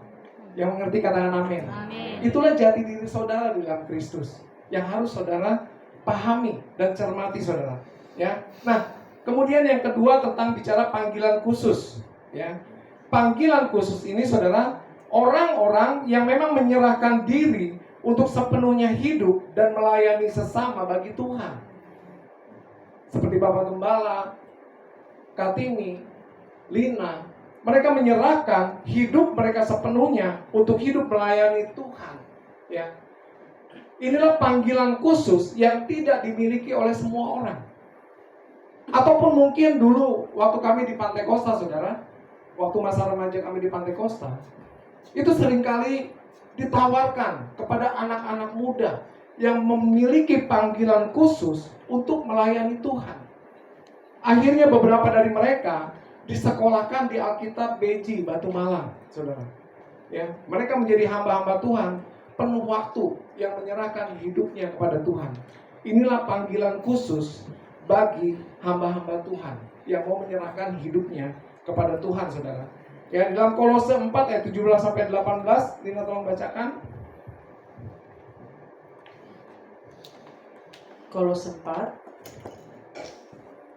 Yang mengerti katakan amin. Itulah jati diri saudara di dalam Kristus yang harus saudara pahami dan cermati saudara. Ya. Nah, kemudian yang kedua tentang bicara panggilan khusus. Ya. Panggilan khusus ini saudara, orang-orang yang memang menyerahkan diri untuk sepenuhnya hidup dan melayani sesama bagi Tuhan. Seperti Bapak Gembala, Kartini, Lina, mereka menyerahkan hidup mereka sepenuhnya untuk hidup melayani Tuhan. Ya, inilah panggilan khusus yang tidak dimiliki oleh semua orang. Ataupun mungkin dulu waktu kami di Pantai Kosta, saudara, waktu masa remaja kami di Pantai Kosta, itu seringkali ditawarkan kepada anak-anak muda yang memiliki panggilan khusus untuk melayani Tuhan. Akhirnya beberapa dari mereka disekolahkan di Alkitab Beji, Batu Malang, saudara. Ya, mereka menjadi hamba-hamba Tuhan, penuh waktu yang menyerahkan hidupnya kepada Tuhan. Inilah panggilan khusus bagi hamba-hamba Tuhan yang mau menyerahkan hidupnya kepada Tuhan, saudara. Ya, dalam Kolose 4 ayat 17 sampai 18, Lina tolong bacakan. Kolose 4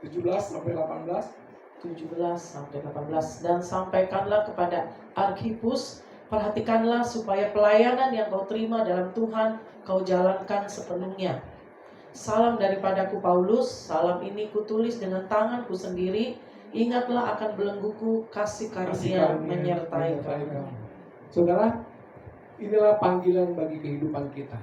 17 sampai 18. 17 sampai 18. Dan sampaikanlah kepada Arkhipus, perhatikanlah supaya pelayanan yang kau terima dalam Tuhan kau jalankan sepenuhnya. Salam daripadaku Paulus, salam ini kutulis dengan tanganku sendiri. Ingatlah akan belengguku, kasih karunia menyertai kamu. Saudara, inilah panggilan bagi kehidupan kita.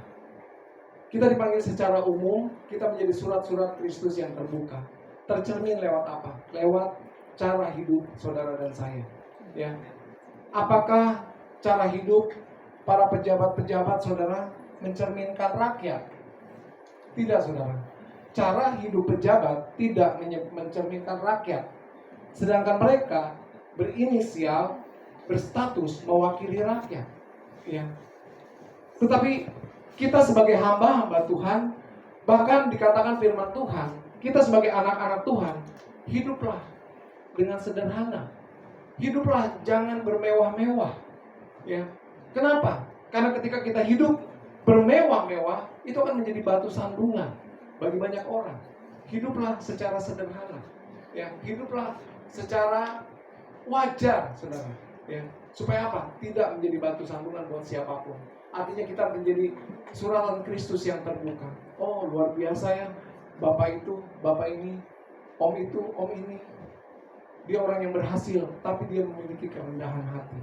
Kita dipanggil secara umum, kita menjadi surat-surat Kristus yang terbuka. Tercermin lewat apa? Lewat cara hidup saudara dan saya. Ya. Apakah cara hidup para pejabat-pejabat saudara mencerminkan rakyat? Tidak, saudara. Cara hidup pejabat tidak mencerminkan rakyat. Sedangkan mereka berinisial, berstatus mewakili rakyat. Ya. Tetapi kita sebagai hamba-hamba Tuhan, bahkan dikatakan firman Tuhan, kita sebagai anak-anak Tuhan, hiduplah dengan sederhana. Hiduplah jangan bermewah-mewah. Ya. Kenapa? Karena ketika kita hidup bermewah-mewah, itu akan menjadi batu sandungan bagi banyak orang. Hiduplah secara sederhana. Ya, hiduplah secara wajar, saudara. Ya. Supaya apa? Tidak menjadi batu sandungan buat siapapun. Artinya kita menjadi suratan Kristus yang terbuka. Oh, luar biasa ya. Bapak itu, bapak ini, om itu, om ini. Dia orang yang berhasil, tapi dia memiliki kerendahan hati.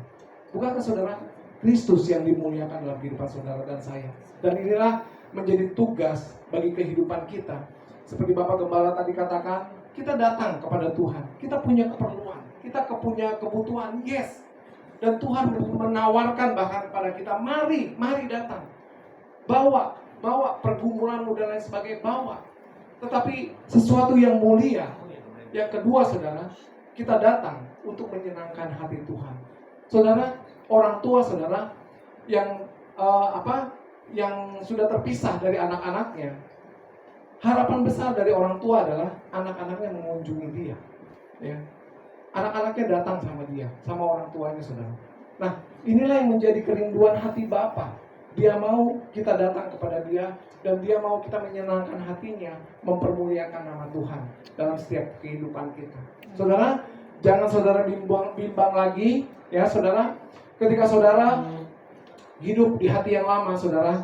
Bukankah saudara, Kristus yang dimuliakan dalam kehidupan saudara dan saya. Dan inilah menjadi tugas bagi kehidupan kita. Seperti Bapak Gembala tadi katakan, kita datang kepada Tuhan. Kita punya keperluan, kita punya kebutuhan, yes. Dan Tuhan menawarkan bahkan kepada kita, mari datang. Bawa pergumulanmu dan lain sebagainya, bawa. Tetapi sesuatu yang mulia, yang kedua saudara, kita datang untuk menyenangkan hati Tuhan. Saudara, orang tua saudara yang yang sudah terpisah dari anak-anaknya, harapan besar dari orang tua adalah anak-anaknya mengunjungi dia. Ya. Anak-anaknya datang sama dia, sama orang tuanya saudara. Nah, inilah yang menjadi kerinduan hati Bapa. Dia mau kita datang kepada dia, dan dia mau kita menyenangkan hatinya, mempermuliakan nama Tuhan dalam setiap kehidupan kita. Saudara, jangan saudara bimbang lagi, ya saudara. Ketika saudara hidup di hati yang lama, saudara,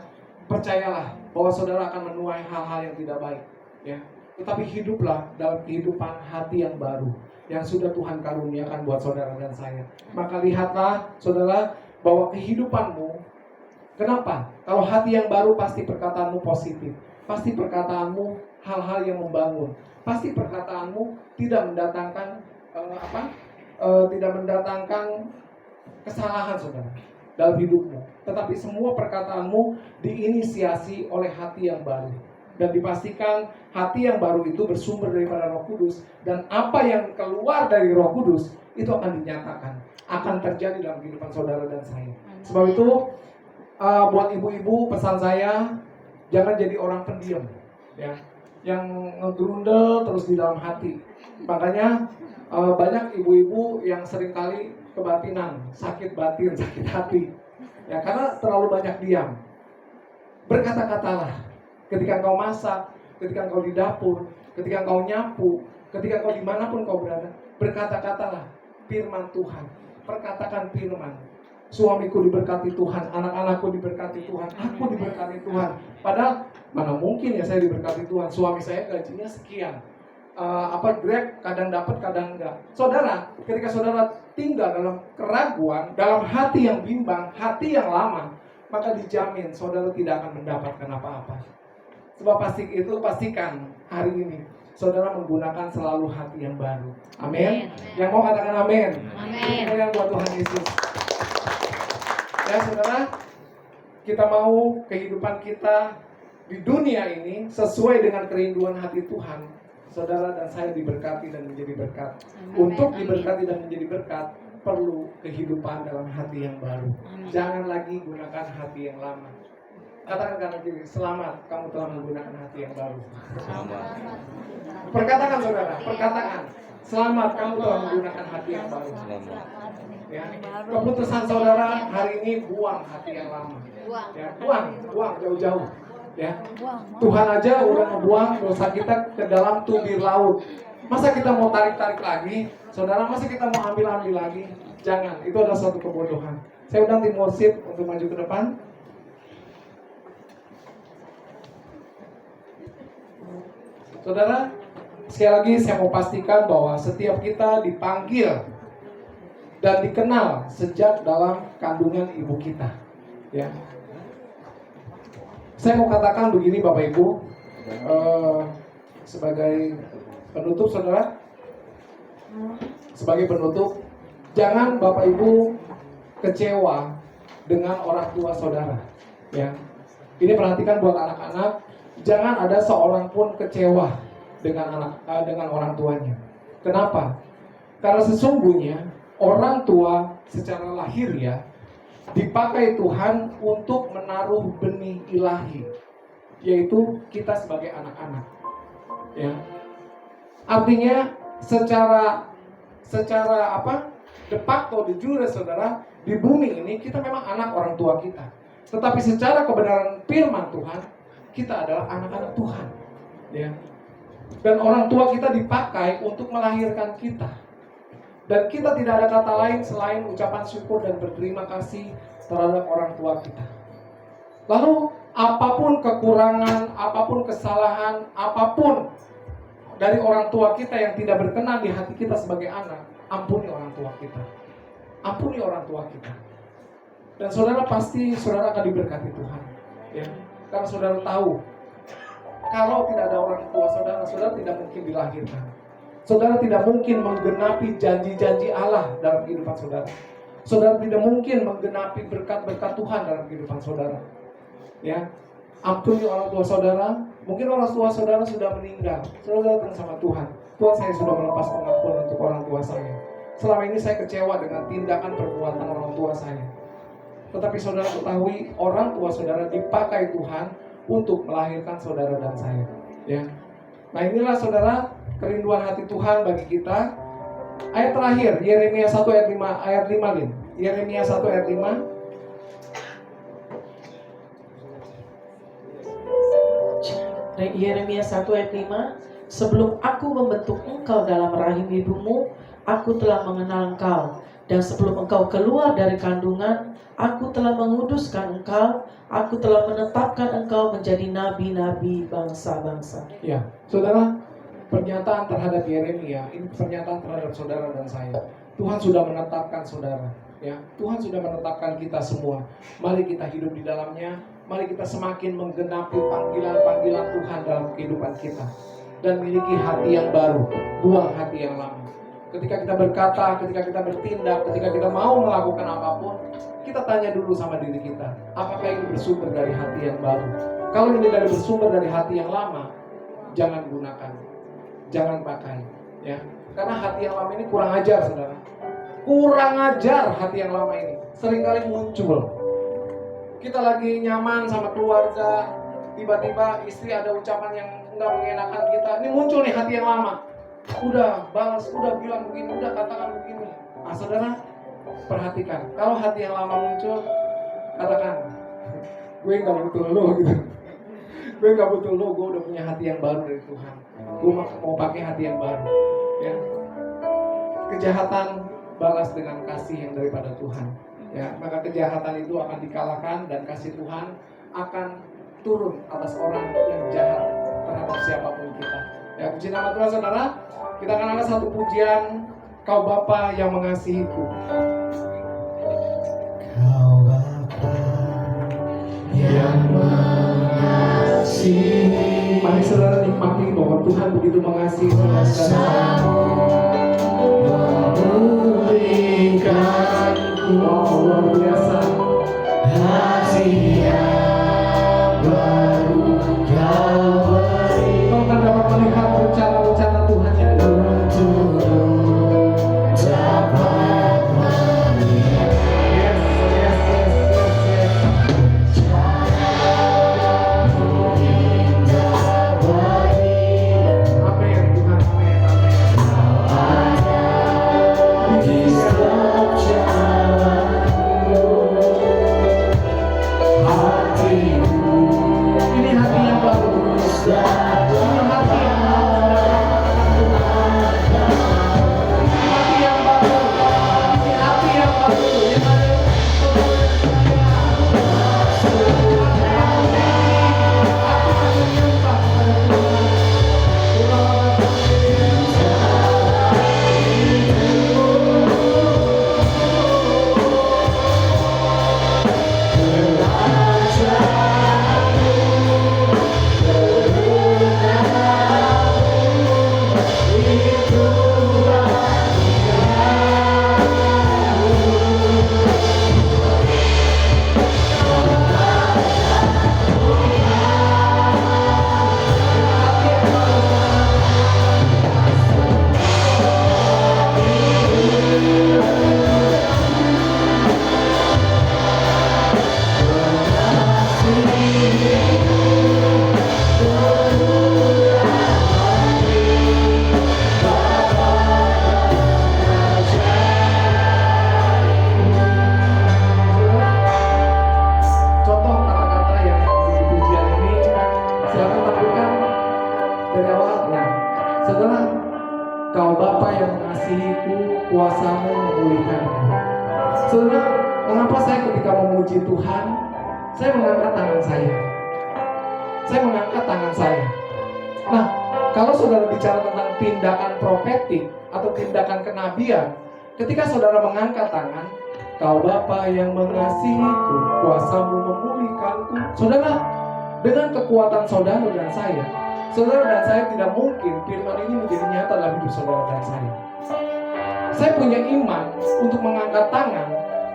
percayalah bahwa saudara akan menuai hal-hal yang tidak baik, ya. Tetapi hiduplah dalam kehidupan hati yang baru yang sudah Tuhan karuniakan buat saudara dan saya. Maka lihatlah saudara bahwa kehidupanmu, kenapa? Kalau hati yang baru pasti perkataanmu positif, pasti perkataanmu hal-hal yang membangun, pasti perkataanmu tidak mendatangkan tidak mendatangkan kesalahan saudara dalam hidupmu, tetapi semua perkataanmu diinisiasi oleh hati yang baru, dan dipastikan hati yang baru itu bersumber daripada Roh Kudus, dan apa yang keluar dari Roh Kudus itu akan dinyatakan, akan terjadi dalam kehidupan saudara dan saya. Sebab itu buat ibu-ibu pesan saya, jangan jadi orang pendiam, ya, yang ngegrundel terus di dalam hati. Makanya banyak ibu-ibu yang seringkali kebatinan, sakit batin, sakit hati, ya, karena terlalu banyak diam. Berkata-katalah ketika kau masak, ketika kau di dapur, ketika kau nyapu, ketika kau dimanapun kau berada. Berkata-katalah firman Tuhan, perkatakan firman. Suamiku diberkati Tuhan, anak-anakku diberkati Tuhan, aku diberkati Tuhan. Padahal mana mungkin ya saya diberkati Tuhan, suami saya gajinya sekian, Grab kadang dapat kadang enggak. Saudara, ketika saudara tinggal dalam keraguan, dalam hati yang bimbang, hati yang lama, maka dijamin saudara tidak akan mendapatkan apa-apa. Sebab pastikan hari ini saudara menggunakan selalu hati yang baru. Amin. Yang mau katakan amin. Amin. Yang buat Tuhan Yesus. Ya saudara, kita mau kehidupan kita di dunia ini sesuai dengan kerinduan hati Tuhan. Saudara dan saya diberkati dan menjadi berkat. Untuk diberkati dan menjadi berkat, perlu kehidupan dalam hati yang baru. Jangan lagi gunakan hati yang lama. Katakan kanan kiri, selamat kamu telah menggunakan hati yang baru. Perkatakan saudara, perkatakan, selamat kamu telah menggunakan hati yang baru. Ya. Keputusan saudara hari ini buang hati yang lama. Ya, buang jauh-jauh. Ya. Tuhan aja udah ngebuang dosa kita ke dalam tubir laut. Masa kita mau tarik-tarik lagi? Saudara, masa kita mau ambil-ambil lagi? Jangan, itu adalah suatu kebodohan. Saya undang tim worship untuk maju ke depan. Saudara, sekali lagi saya mau pastikan bahwa setiap kita dipanggil dan dikenal sejak dalam kandungan ibu kita. Ya. Saya mau katakan begini Bapak Ibu, sebagai penutup saudara, sebagai penutup, jangan Bapak Ibu kecewa dengan orang tua saudara. Ya. Ini perhatikan buat anak-anak, jangan ada seorang pun kecewa dengan orang tuanya. Kenapa? Karena sesungguhnya orang tua secara lahir ya dipakai Tuhan untuk menaruh benih ilahi, yaitu kita sebagai anak-anak. Ya. Artinya secara de facto, de jure saudara, di bumi ini kita memang anak orang tua kita. Tetapi secara kebenaran firman Tuhan, kita adalah anak-anak Tuhan. Ya. Dan orang tua kita dipakai untuk melahirkan kita. Dan kita tidak ada kata lain selain ucapan syukur dan berterima kasih terhadap orang tua kita. Lalu apapun kekurangan, apapun kesalahan, apapun dari orang tua kita yang tidak berkenan di hati kita sebagai anak, ampuni orang tua kita. Ampuni orang tua kita. Dan saudara pasti saudara akan diberkati Tuhan. Ya. Karena saudara tahu, kalau tidak ada orang tua saudara, saudara tidak mungkin dilahirkan. Saudara tidak mungkin menggenapi janji-janji Allah dalam kehidupan saudara. Saudara tidak mungkin menggenapi berkat-berkat Tuhan dalam kehidupan saudara. Ya, ampuni orang tua saudara. Mungkin orang tua saudara sudah meninggal. Saudara datang sama Tuhan. Tuhan, saya sudah melepas pengampunan untuk orang tua saya. Selama ini saya kecewa dengan tindakan perbuatan orang tua saya. Tetapi saudara ketahui, orang tua saudara dipakai Tuhan untuk melahirkan saudara dan saya. Ya. Nah inilah saudara kerinduan hati Tuhan bagi kita. Ayat terakhir, Yeremia 1 ayat 5, Lin. Yeremia 1 ayat 5. Yeremia 1 ayat 5. Sebelum aku membentuk engkau dalam rahim ibumu, aku telah mengenal engkau. Dan sebelum engkau keluar dari kandungan, aku telah menguduskan engkau, aku telah menetapkan engkau menjadi nabi-nabi bangsa-bangsa. Ya, saudara, pernyataan terhadap Yeremia ini pernyataan terhadap saudara dan saya. Tuhan sudah menetapkan saudara, ya. Tuhan sudah menetapkan kita semua. Mari kita hidup di dalamnya. Mari kita semakin menggenapi panggilan-panggilan Tuhan dalam kehidupan kita dan miliki hati yang baru, buang hati yang lama. Ketika kita berkata, ketika kita bertindak, ketika kita mau melakukan apapun, kita tanya dulu sama diri kita, apakah ini bersumber dari hati yang baru? Kalau ini bersumber dari hati yang lama, jangan gunakan, jangan pakai, ya. Karena hati yang lama ini kurang ajar, saudara. Kurang ajar hati yang lama ini. Seringkali muncul. Kita lagi nyaman sama keluarga, tiba-tiba istri ada ucapan yang nggak mengenakan kita. Ini muncul nih hati yang lama. Udah balas, udah bilang begini, udah katakan begini. Nah, saudara, perhatikan. Kalau hati yang lama muncul, katakan, gue nggak butuh lo gitu. Gue nggak butuh lo, gue udah punya hati yang baru dari Tuhan. Gue mau pakai hati yang baru. Ya. Kejahatan balas dengan kasih yang daripada Tuhan. Ya, maka kejahatan itu akan dikalahkan dan kasih Tuhan akan turun atas orang yang jahat terhadap siapapun kita. Ya, puji nama Tuhan, saudara. Kita akan angkat satu pujian, Kau Bapa yang mengasihiku. Kau Bapa yang mengasihi. Mari saudara nikmati bahwa Tuhan begitu mengasihi saudara dan saya. Oh, luar biasa. Hati yang baru Kau beri. Kau akan dapat melihat rencana-rencana Tuhan yang baru. Dapat melihat Yes. indah bagi Amin Tuhan, amin. di setiap jalanku. Hatiku Ini hati yang baru. Ini hati yang baru. Hati yang baru. Ini hati yang baru. Yang ada contoh kata-kata yang di pujian ini, silakan tampilkan dari awal ya. Saudara, Kau Bapa yang mengasihiku, kuasamu memulihkanku. Saudara, mengapa saya ketika memuji Tuhan, saya mengangkat tangan saya? Saya mengangkat tangan saya. Nah, kalau saudara bicara tentang tindakan profetik atau tindakan kenabian, ketika saudara mengangkat tangan, Kau Bapa yang mengasihiku, kuasamu memulihkanku. Saudara, dengan kekuatan saudara dan saya tidak mungkin firman ini menjadi nyata dalam hidup saudara dan saya. Saya punya iman untuk mengangkat tangan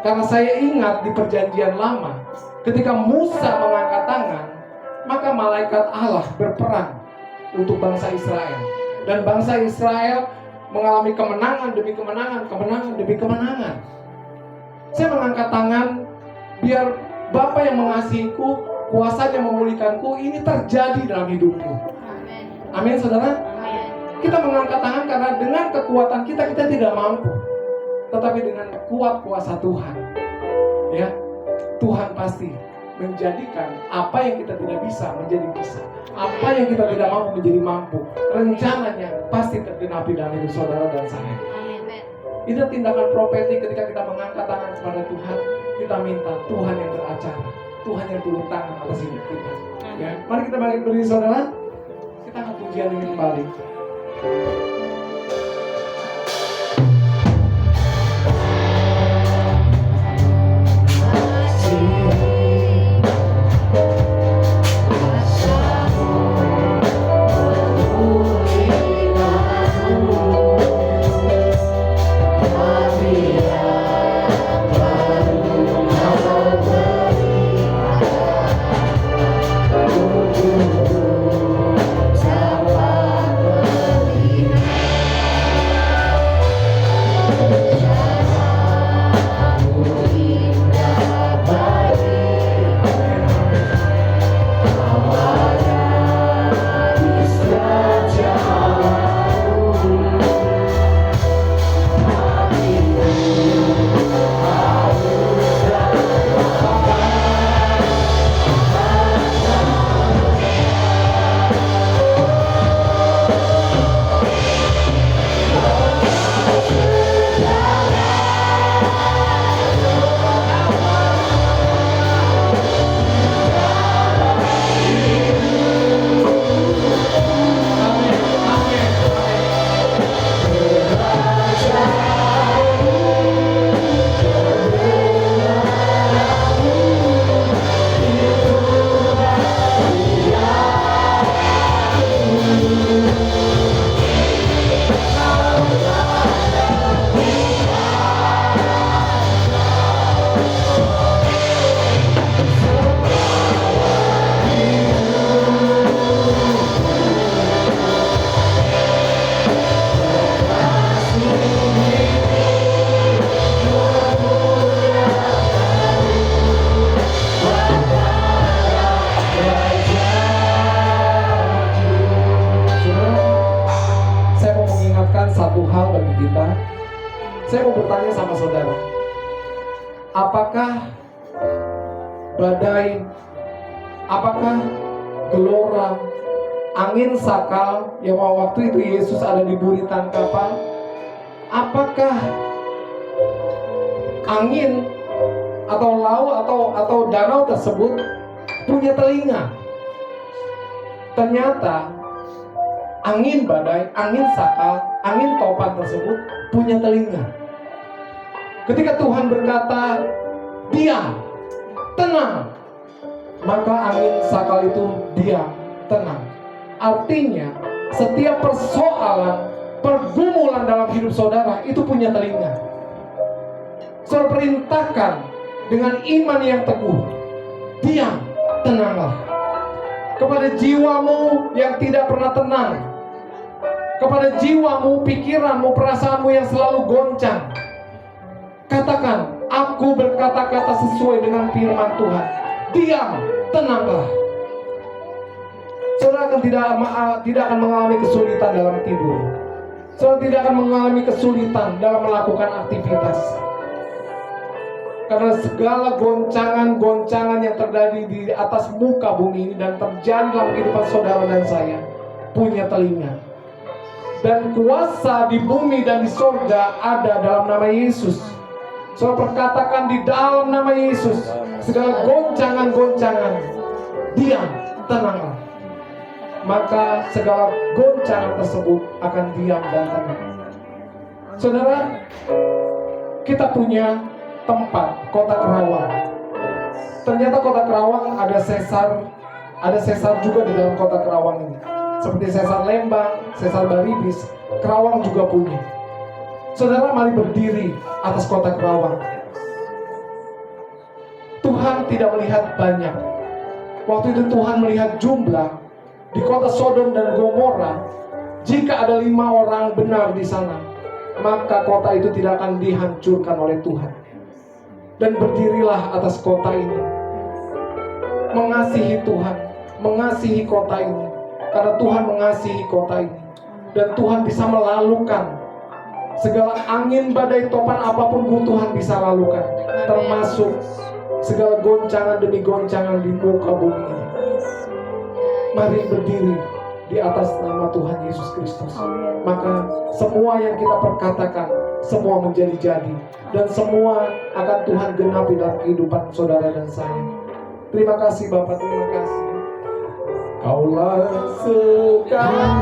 karena saya ingat di perjanjian lama, ketika Musa mengangkat tangan, maka malaikat Allah berperang untuk bangsa Israel. Dan bangsa Israel mengalami kemenangan demi kemenangan, kemenangan demi kemenangan. Saya mengangkat tangan biar Bapa yang mengasihiku, kuasanya memulihkanku, ini terjadi dalam hidupku. Amin, saudara. Kita mengangkat tangan karena dengan kekuatan kita tidak mampu, tetapi dengan kuat kuasa Tuhan, ya, Tuhan pasti menjadikan apa yang kita tidak bisa menjadi bisa, apa yang kita tidak mampu menjadi mampu. Rencananya pasti tergenapi dalam hidup saudara dan saya. Ini tindakan profetik ketika kita mengangkat tangan kepada Tuhan. Kita minta Tuhan yang beracara, Tuhan yang turun tangan atas hidup kita. Ya, mari kita balik berdiri saudara. Kita akan pujian ini kembali. Satu hal bagi kita, saya mau bertanya sama saudara, apakah badai, apakah gelora, angin sakal yang waktu itu Yesus ada di buritan kapal, apakah angin atau laut atau danau tersebut punya telinga? Ternyata angin badai, angin sakal, angin topan tersebut punya telinga. Ketika Tuhan berkata, diam, tenang, maka angin sakal itu diam, tenang. Artinya, setiap persoalan, pergumulan dalam hidup saudara itu punya telinga. Saudara perintahkan dengan iman yang teguh, diam, tenanglah. Kepada jiwamu yang tidak pernah tenang, kepada jiwamu, pikiranmu, perasaanmu yang selalu goncang, katakan, aku berkata-kata sesuai dengan firman Tuhan. Diam, tenanglah. Saudara tidak akan mengalami kesulitan dalam tidur. Saudara tidak akan mengalami kesulitan dalam melakukan aktivitas. Karena segala goncangan-goncangan yang terjadi di atas muka bumi ini dan terjadi dalam kehidupan saudara dan saya punya telinga. Dan kuasa di bumi dan di surga ada dalam nama Yesus. Saudara perkatakan di dalam nama Yesus, segala goncangan-goncangan, diam, tenanglah. Maka segala goncangan tersebut akan diam dan tenang. Saudara, kita punya tempat, kota Kerawang. Ternyata kota Kerawang ada sesar juga di dalam kota Kerawang ini. Seperti sesar Lembang, sesar Baribis, Kerawang juga punya. Saudara, mari berdiri atas kota Kerawang. Tuhan tidak melihat banyak. Waktu itu Tuhan melihat jumlah di kota Sodom dan Gomora. Jika ada 5 orang benar di sana, maka kota itu tidak akan dihancurkan oleh Tuhan. Dan berdirilah atas kota ini, mengasihi Tuhan, mengasihi kota ini, karena Tuhan mengasihi kota ini. Dan Tuhan bisa melalukan segala angin, badai, topan apapun Tuhan bisa lalukan, termasuk segala goncangan demi goncangan di muka bumi ini. Mari berdiri di atas nama Tuhan Yesus Kristus. Maka semua yang kita perkatakan, semua menjadi jadi, dan semua akan Tuhan genapi dalam kehidupan saudara dan saya. Terima kasih Bapak, terima kasih. Kaulah sekarang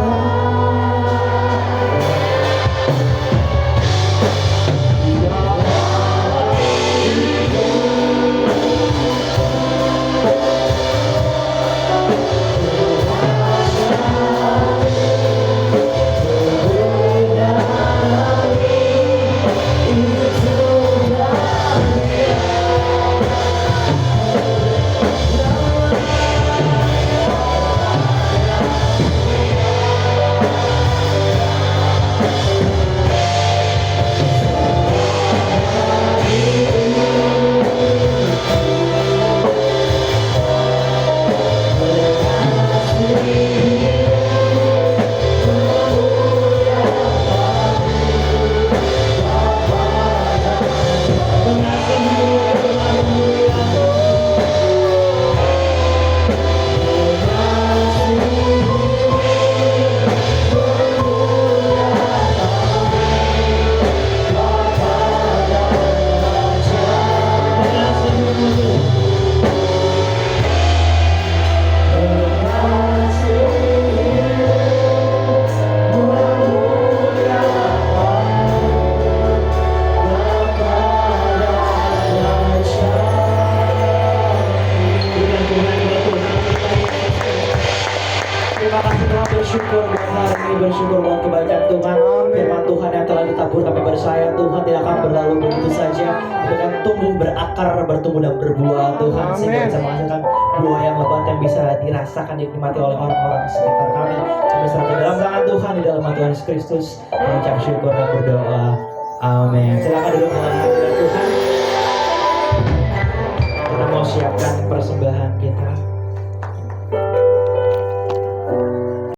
Terima kasih Tuhan, bersyukur buat hari ini, bersyukur buat kebaikan Tuhan. Firman Tuhan yang telah ditabur kami bersaya, Tuhan tidak akan berlalu begitu saja, tapi akan tumbuh, berakar, bertumbuh dan berbuah Tuhan, sehingga bisa menghasilkan buah yang lebat yang bisa dirasakan, dinikmati oleh orang-orang sekitar kami. Kami serahkan dalam tangan Tuhan, di dalam nama Tuhan Yesus Kristus, mengucap syukur dan berdoa. Amin. Silakan duduk dalam hadirat Tuhan. Kita mau siapkan persembahan kita.